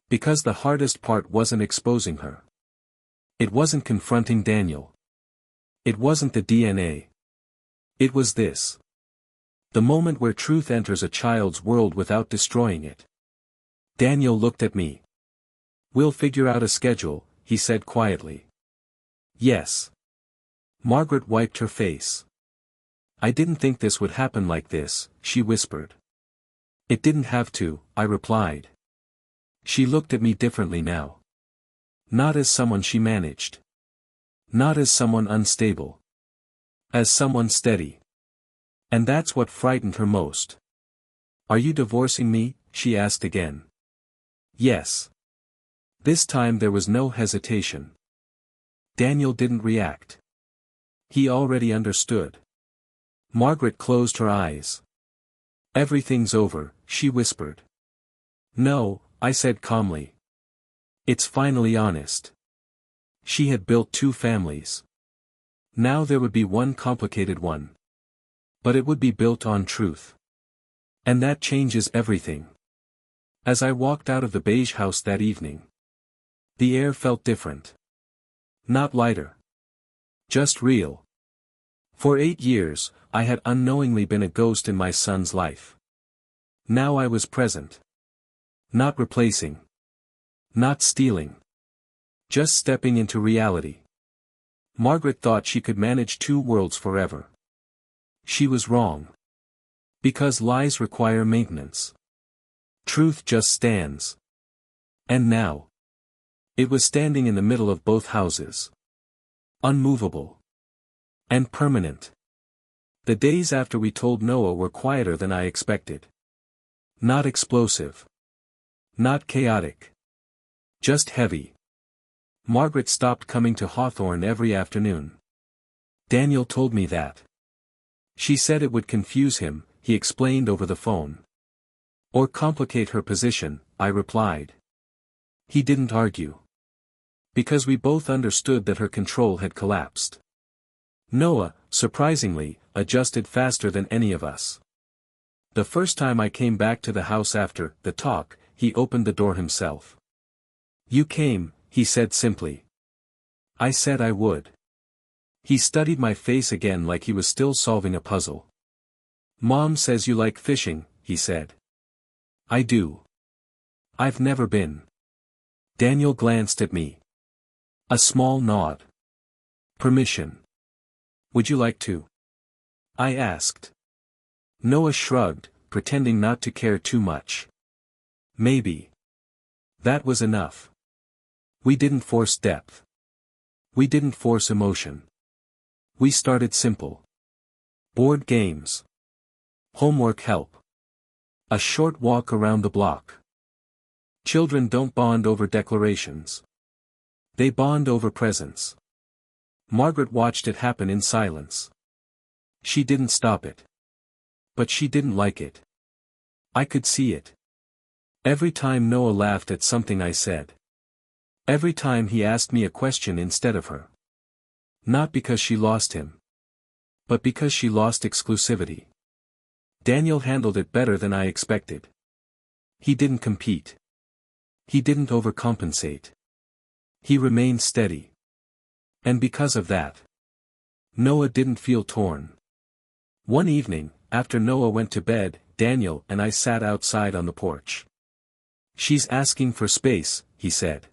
Because the hardest part wasn't exposing her. It wasn't confronting Daniel. It wasn't the DNA. It was this. The moment where truth enters a child's world without destroying it. Daniel looked at me. We'll figure out a schedule, he said quietly. Yes. Margaret wiped her face. I didn't think this would happen like this, she whispered. It didn't have to, I replied. She looked at me differently now. Not as someone she managed. Not as someone unstable. As someone steady. And that's what frightened her most. Are you divorcing me? She asked again. Yes. This time there was no hesitation. Daniel didn't react. He already understood. Margaret closed her eyes. Everything's over, she whispered. No, I said calmly. It's finally honest. She had built 2 families. Now there would be one complicated one. But it would be built on truth. And that changes everything. As I walked out of the beige house that evening. The air felt different. Not lighter. Just real. For 8 years, I had unknowingly been a ghost in my son's life. Now I was present. Not replacing. Not stealing. Just stepping into reality. Margaret thought she could manage 2 worlds forever. She was wrong. Because lies require maintenance. Truth just stands. And now. It was standing in the middle of both houses. Unmovable. And permanent. The days after we told Noah were quieter than I expected. Not explosive. Not chaotic. Just heavy. Margaret stopped coming to Hawthorne every afternoon. Daniel told me that. She said it would confuse him, he explained over the phone. Or complicate her position, I replied. He didn't argue. Because we both understood that her control had collapsed. Noah, surprisingly, adjusted faster than any of us. The first time I came back to the house after the talk, he opened the door himself. You came, he said simply. I said I would. He studied my face again like he was still solving a puzzle. Mom says you like fishing, he said. I do. I've never been. Daniel glanced at me. A small nod. Permission. Would you like to? I asked. Noah shrugged, pretending not to care too much. Maybe. That was enough. We didn't force depth. We didn't force emotion. We started simple. Board games. Homework help. A short walk around the block. Children don't bond over declarations. They bond over presence. Margaret watched it happen in silence. She didn't stop it. But she didn't like it. I could see it. Every time Noah laughed at something I said. Every time he asked me a question instead of her. Not because she lost him. But because she lost exclusivity. Daniel handled it better than I expected. He didn't compete. He didn't overcompensate. He remained steady. And because of that, Noah didn't feel torn. One evening, after Noah went to bed, Daniel and I sat outside on the porch. She's asking for space, he said.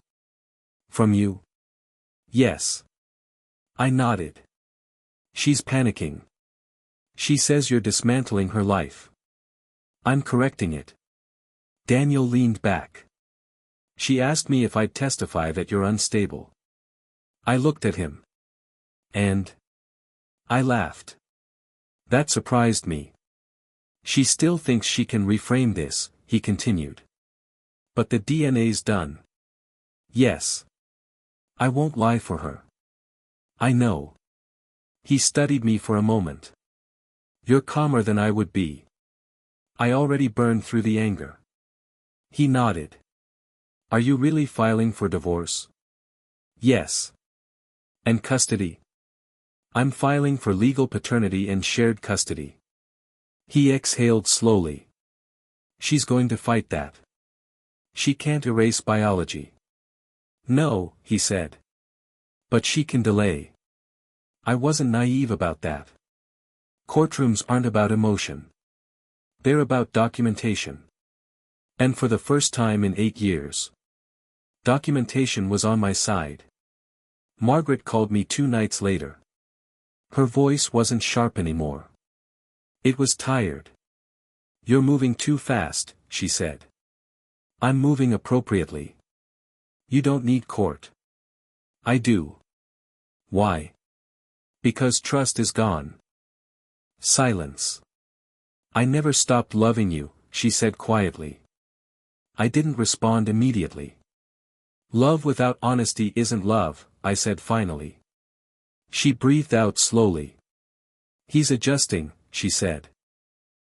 From you? Yes. I nodded. She's panicking. She says you're dismantling her life. I'm correcting it. Daniel leaned back. She asked me if I'd testify that you're unstable. I looked at him. And I laughed. That surprised me. She still thinks she can reframe this, he continued. But the DNA's done. Yes. I won't lie for her. I know. He studied me for a moment. You're calmer than I would be. I already burned through the anger. He nodded. Are you really filing for divorce? Yes. And custody? I'm filing for legal paternity and shared custody. He exhaled slowly. She's going to fight that. She can't erase biology. No, he said. But she can delay. I wasn't naive about that. Courtrooms aren't about emotion. They're about documentation. And for the first time in 8 years, documentation was on my side. Margaret called me 2 nights later. Her voice wasn't sharp anymore. It was tired. You're moving too fast, she said. I'm moving appropriately. You don't need court. I do. Why? Because trust is gone. Silence. I never stopped loving you, she said quietly. I didn't respond immediately. Love without honesty isn't love, I said finally. She breathed out slowly. He's adjusting, she said.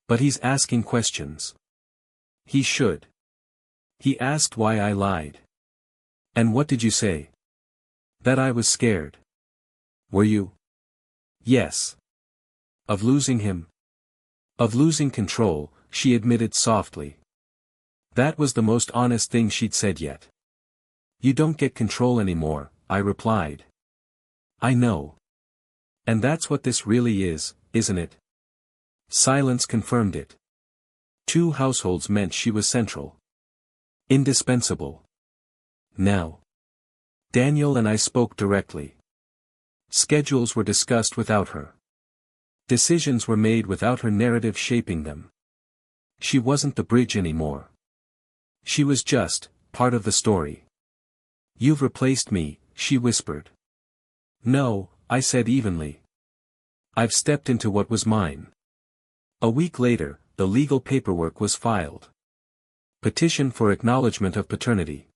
But he's asking questions. He should. He asked why I lied. And what did you say? That I was scared. Were you? Yes. Of losing him? Of losing control, she admitted softly. That was the most honest thing she'd said yet. You don't get control anymore, I replied. I know. And that's what this really is, isn't it? Silence confirmed it. 2 households meant she was central. Indispensable. Now. Daniel and I spoke directly. Schedules were discussed without her. Decisions were made without her narrative shaping them. She wasn't the bridge anymore. She was just part of the story. You've replaced me, she whispered. No, I said evenly. I've stepped into what was mine. A week later, the legal paperwork was filed. Petition for acknowledgement of paternity.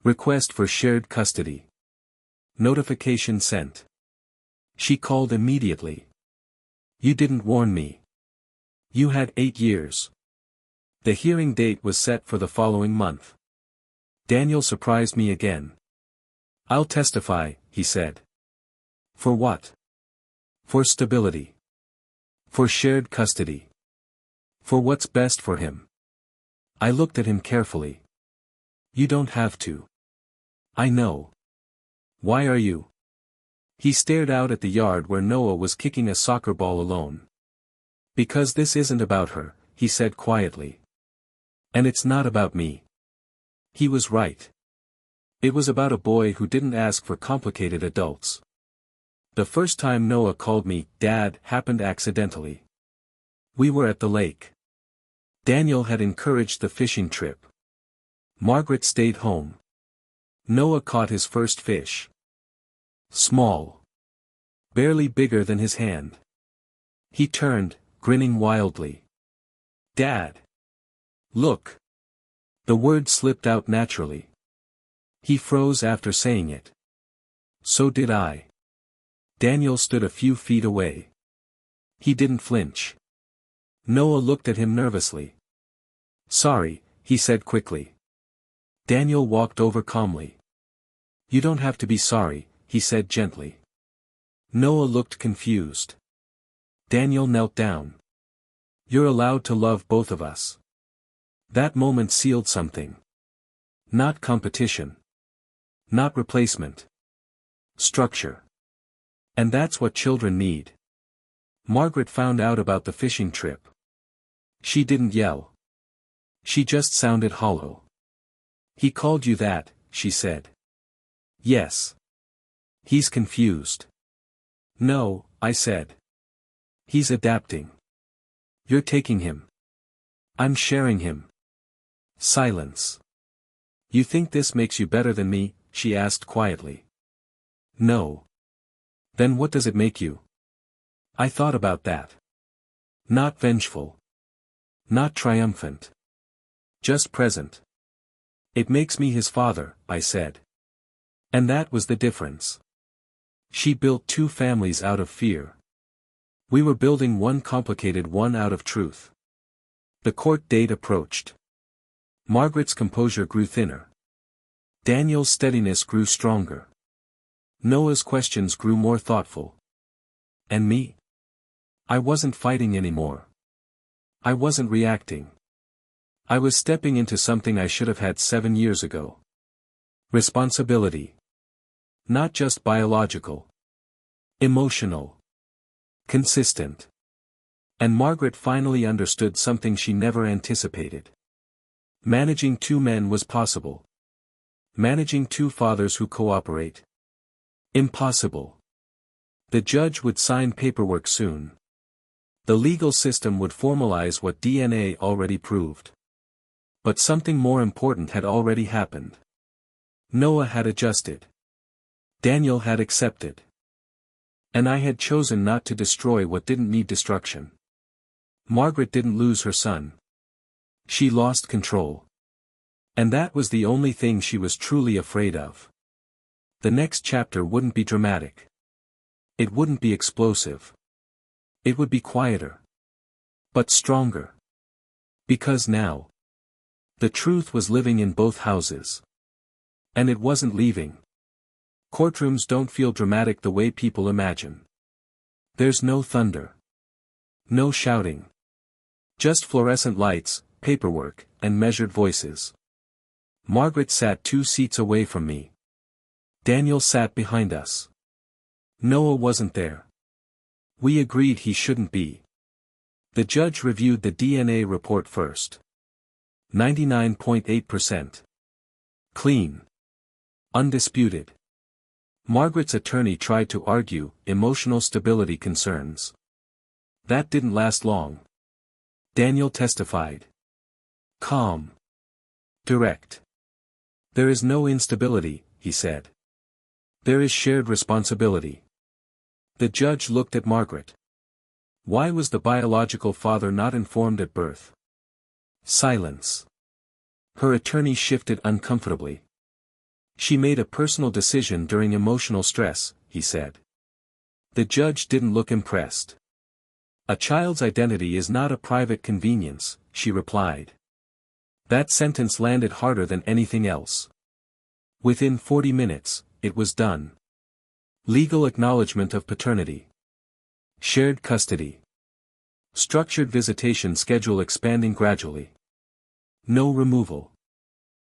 Request for shared custody. Notification sent. She called immediately. You didn't warn me. You had 8 years. The hearing date was set for the following month. Daniel surprised me again. I'll testify, he said. For what? For stability. For shared custody. For what's best for him. I looked at him carefully. You don't have to. I know. Why are you? He stared out at the yard where Noah was kicking a soccer ball alone. Because this isn't about her, he said quietly. And it's not about me. He was right. It was about a boy who didn't ask for complicated adults. The first time Noah called me Dad happened accidentally. We were at the lake. Daniel had encouraged the fishing trip. Margaret stayed home. Noah caught his first fish. Small. Barely bigger than his hand. He turned, grinning wildly. Dad! Look! The word slipped out naturally. He froze after saying it. So did I. Daniel stood a few feet away. He didn't flinch. Noah looked at him nervously. Sorry, he said quickly. Daniel walked over calmly. You don't have to be sorry, he said gently. Noah looked confused. Daniel knelt down. You're allowed to love both of us. That moment sealed something. Not competition. Not replacement. Structure. And that's what children need. Margaret found out about the fishing trip. She didn't yell. She just sounded hollow. He called you that, she said. Yes. He's confused. No, I said. He's adapting. You're taking him. I'm sharing him. Silence. You think this makes you better than me? She asked quietly. No. Then what does it make you? I thought about that. Not vengeful. Not triumphant. Just present. It makes me his father, I said. And that was the difference. She built 2 families out of fear. We were building one complicated one out of truth. The court date approached. Margaret's composure grew thinner. Daniel's steadiness grew stronger. Noah's questions grew more thoughtful. And me? I wasn't fighting anymore. I wasn't reacting. I was stepping into something I should have had 7 years ago. Responsibility. Not just biological. Emotional. Consistent. And Margaret finally understood something she never anticipated. Managing 2 men was possible. Managing 2 fathers who cooperate. Impossible. The judge would sign paperwork soon. The legal system would formalize what DNA already proved. But something more important had already happened. Noah had adjusted. Daniel had accepted. And I had chosen not to destroy what didn't need destruction. Margaret didn't lose her son. She lost control. And that was the only thing she was truly afraid of. The next chapter wouldn't be dramatic. It wouldn't be explosive. It would be quieter. But stronger. Because now, the truth was living in both houses. And it wasn't leaving. Courtrooms don't feel dramatic the way people imagine. There's no thunder. No shouting. Just fluorescent lights, paperwork, and measured voices. Margaret sat 2 seats away from me. Daniel sat behind us. Noah wasn't there. We agreed he shouldn't be. The judge reviewed the DNA report first. 99.8%. Clean. Undisputed. Margaret's attorney tried to argue emotional stability concerns. That didn't last long. Daniel testified. Calm. Direct. There is no instability, he said. There is shared responsibility. The judge looked at Margaret. Why was the biological father not informed at birth? Silence. Her attorney shifted uncomfortably. She made a personal decision during emotional stress, he said. The judge didn't look impressed. A child's identity is not a private convenience, she replied. That sentence landed harder than anything else. Within 40 minutes, it was done. Legal acknowledgement of paternity. Shared custody. Structured visitation schedule expanding gradually. No removal.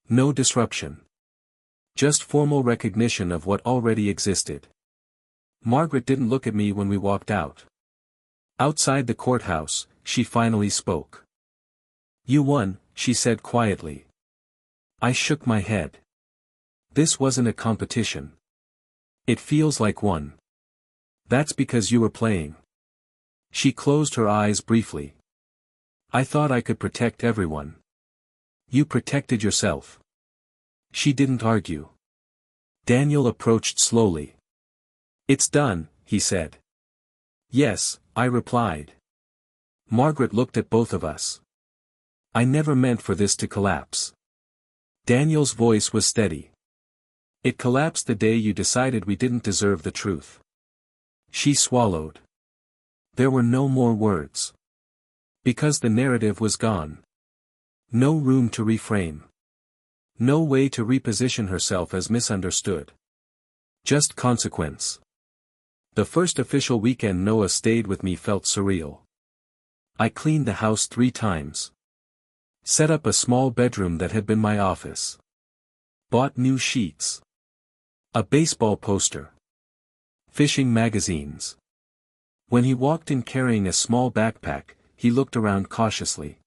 No disruption. Just formal recognition of what already existed. Margaret didn't look at me when we walked out. Outside the courthouse, she finally spoke. You won, she said quietly. I shook my head. This wasn't a competition. It feels like one. That's because you were playing. She closed her eyes briefly. I thought I could protect everyone. You protected yourself. She didn't argue. Daniel approached slowly. It's done, he said. Yes, I replied. Margaret looked at both of us. I never meant for this to collapse. Daniel's voice was steady. It collapsed the day you decided we didn't deserve the truth. She swallowed. There were no more words. Because the narrative was gone. No room to reframe. No way to reposition herself as misunderstood. Just consequence. The first official weekend Noah stayed with me felt surreal. I cleaned the house 3 times. Set up a small bedroom that had been my office. Bought new sheets. A baseball poster. Fishing magazines. When he walked in carrying a small backpack, he looked around cautiously.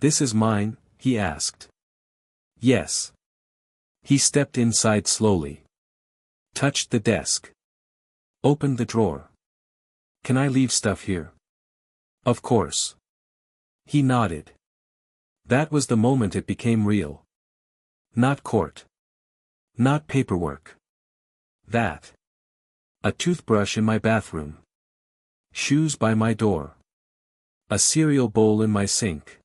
This is mine, he asked. Yes. He stepped inside slowly. Touched the desk. Opened the drawer. Can I leave stuff here? Of course. He nodded. That was the moment it became real. Not court. Not paperwork. That. A toothbrush in my bathroom. Shoes by my door. A cereal bowl in my sink.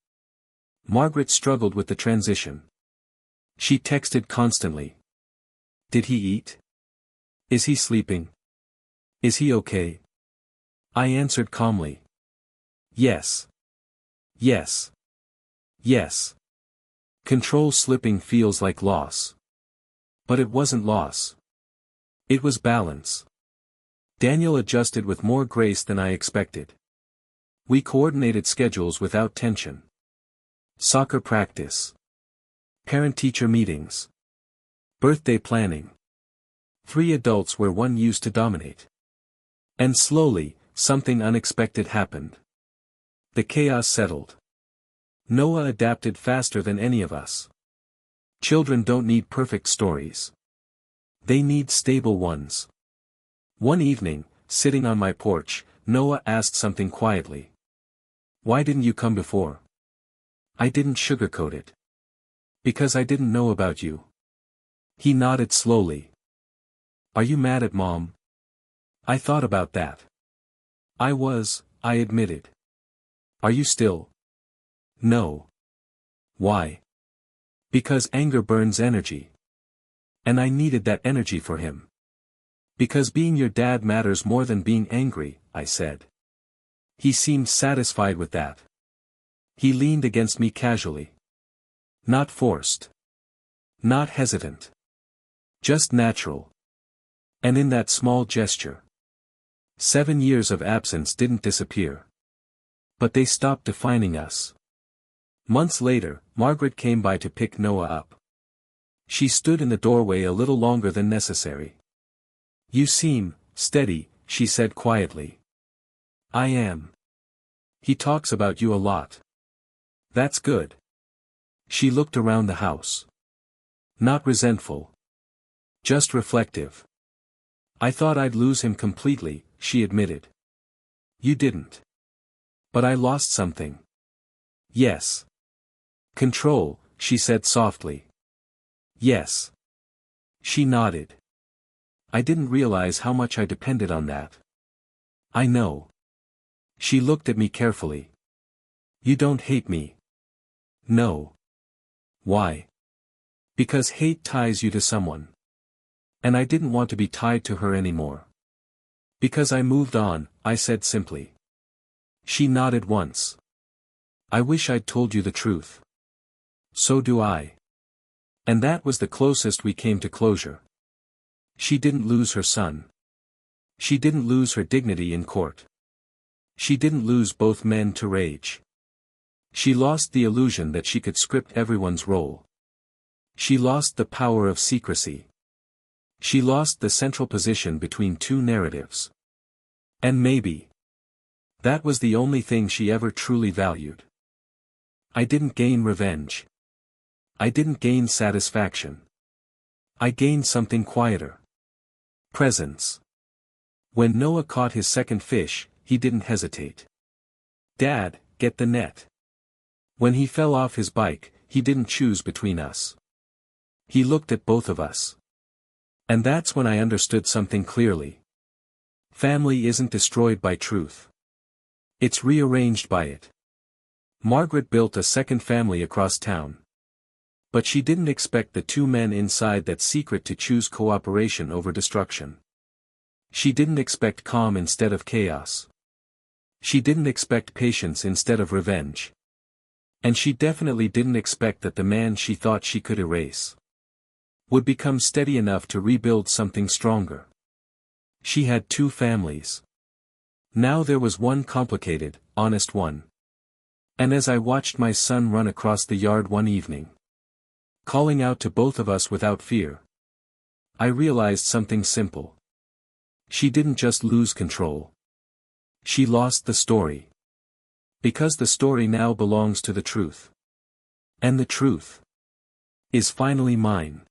Margaret struggled with the transition. She texted constantly. Did he eat? Is he sleeping? Is he okay? I answered calmly. Yes. Yes. Yes. Control slipping feels like loss. But it wasn't loss. It was balance. Daniel adjusted with more grace than I expected. We coordinated schedules without tension. Soccer practice. Parent-teacher meetings. Birthday planning. 3 adults where one used to dominate. And slowly, something unexpected happened. The chaos settled. Noah adapted faster than any of us. Children don't need perfect stories. They need stable ones. One evening, sitting on my porch, Noah asked something quietly. Why didn't you come before? I didn't sugarcoat it. Because I didn't know about you. He nodded slowly. Are you mad at Mom? I thought about that. I admitted. Are you still? No. Why? Because anger burns energy. And I needed that energy for him. Because being your dad matters more than being angry, I said. He seemed satisfied with that. He leaned against me casually. Not forced. Not hesitant. Just natural. And in that small gesture. 7 years of absence didn't disappear. But they stopped defining us. Months later, Margaret came by to pick Noah up. She stood in the doorway a little longer than necessary. You seem steady, she said quietly. I am. He talks about you a lot. That's good. She looked around the house. Not resentful. Just reflective. I thought I'd lose him completely, she admitted. You didn't. But I lost something. Yes. Control, she said softly. Yes. She nodded. I didn't realize how much I depended on that. I know. She looked at me carefully. You don't hate me. No. Why? Because hate ties you to someone. And I didn't want to be tied to her anymore. Because I moved on, I said simply. She nodded once. I wish I'd told you the truth. So do I. And that was the closest we came to closure. She didn't lose her son. She didn't lose her dignity in court. She didn't lose both men to rage. She lost the illusion that she could script everyone's role. She lost the power of secrecy. She lost the central position between two narratives. And maybe that was the only thing she ever truly valued. I didn't gain revenge. I didn't gain satisfaction. I gained something quieter. Presence. When Noah caught his second fish, he didn't hesitate. Dad, get the net. When he fell off his bike, he didn't choose between us. He looked at both of us. And that's when I understood something clearly. Family isn't destroyed by truth. It's rearranged by it. Margaret built a second family across town. But she didn't expect the two men inside that secret to choose cooperation over destruction. She didn't expect calm instead of chaos. She didn't expect patience instead of revenge. And she definitely didn't expect that the man she thought she could erase would become steady enough to rebuild something stronger. She had two families. Now there was one complicated, honest one. And as I watched my son run across the yard one evening, calling out to both of us without fear, I realized something simple. She didn't just lose control. She lost the story. Because the story now belongs to the truth. And the truth is finally mine.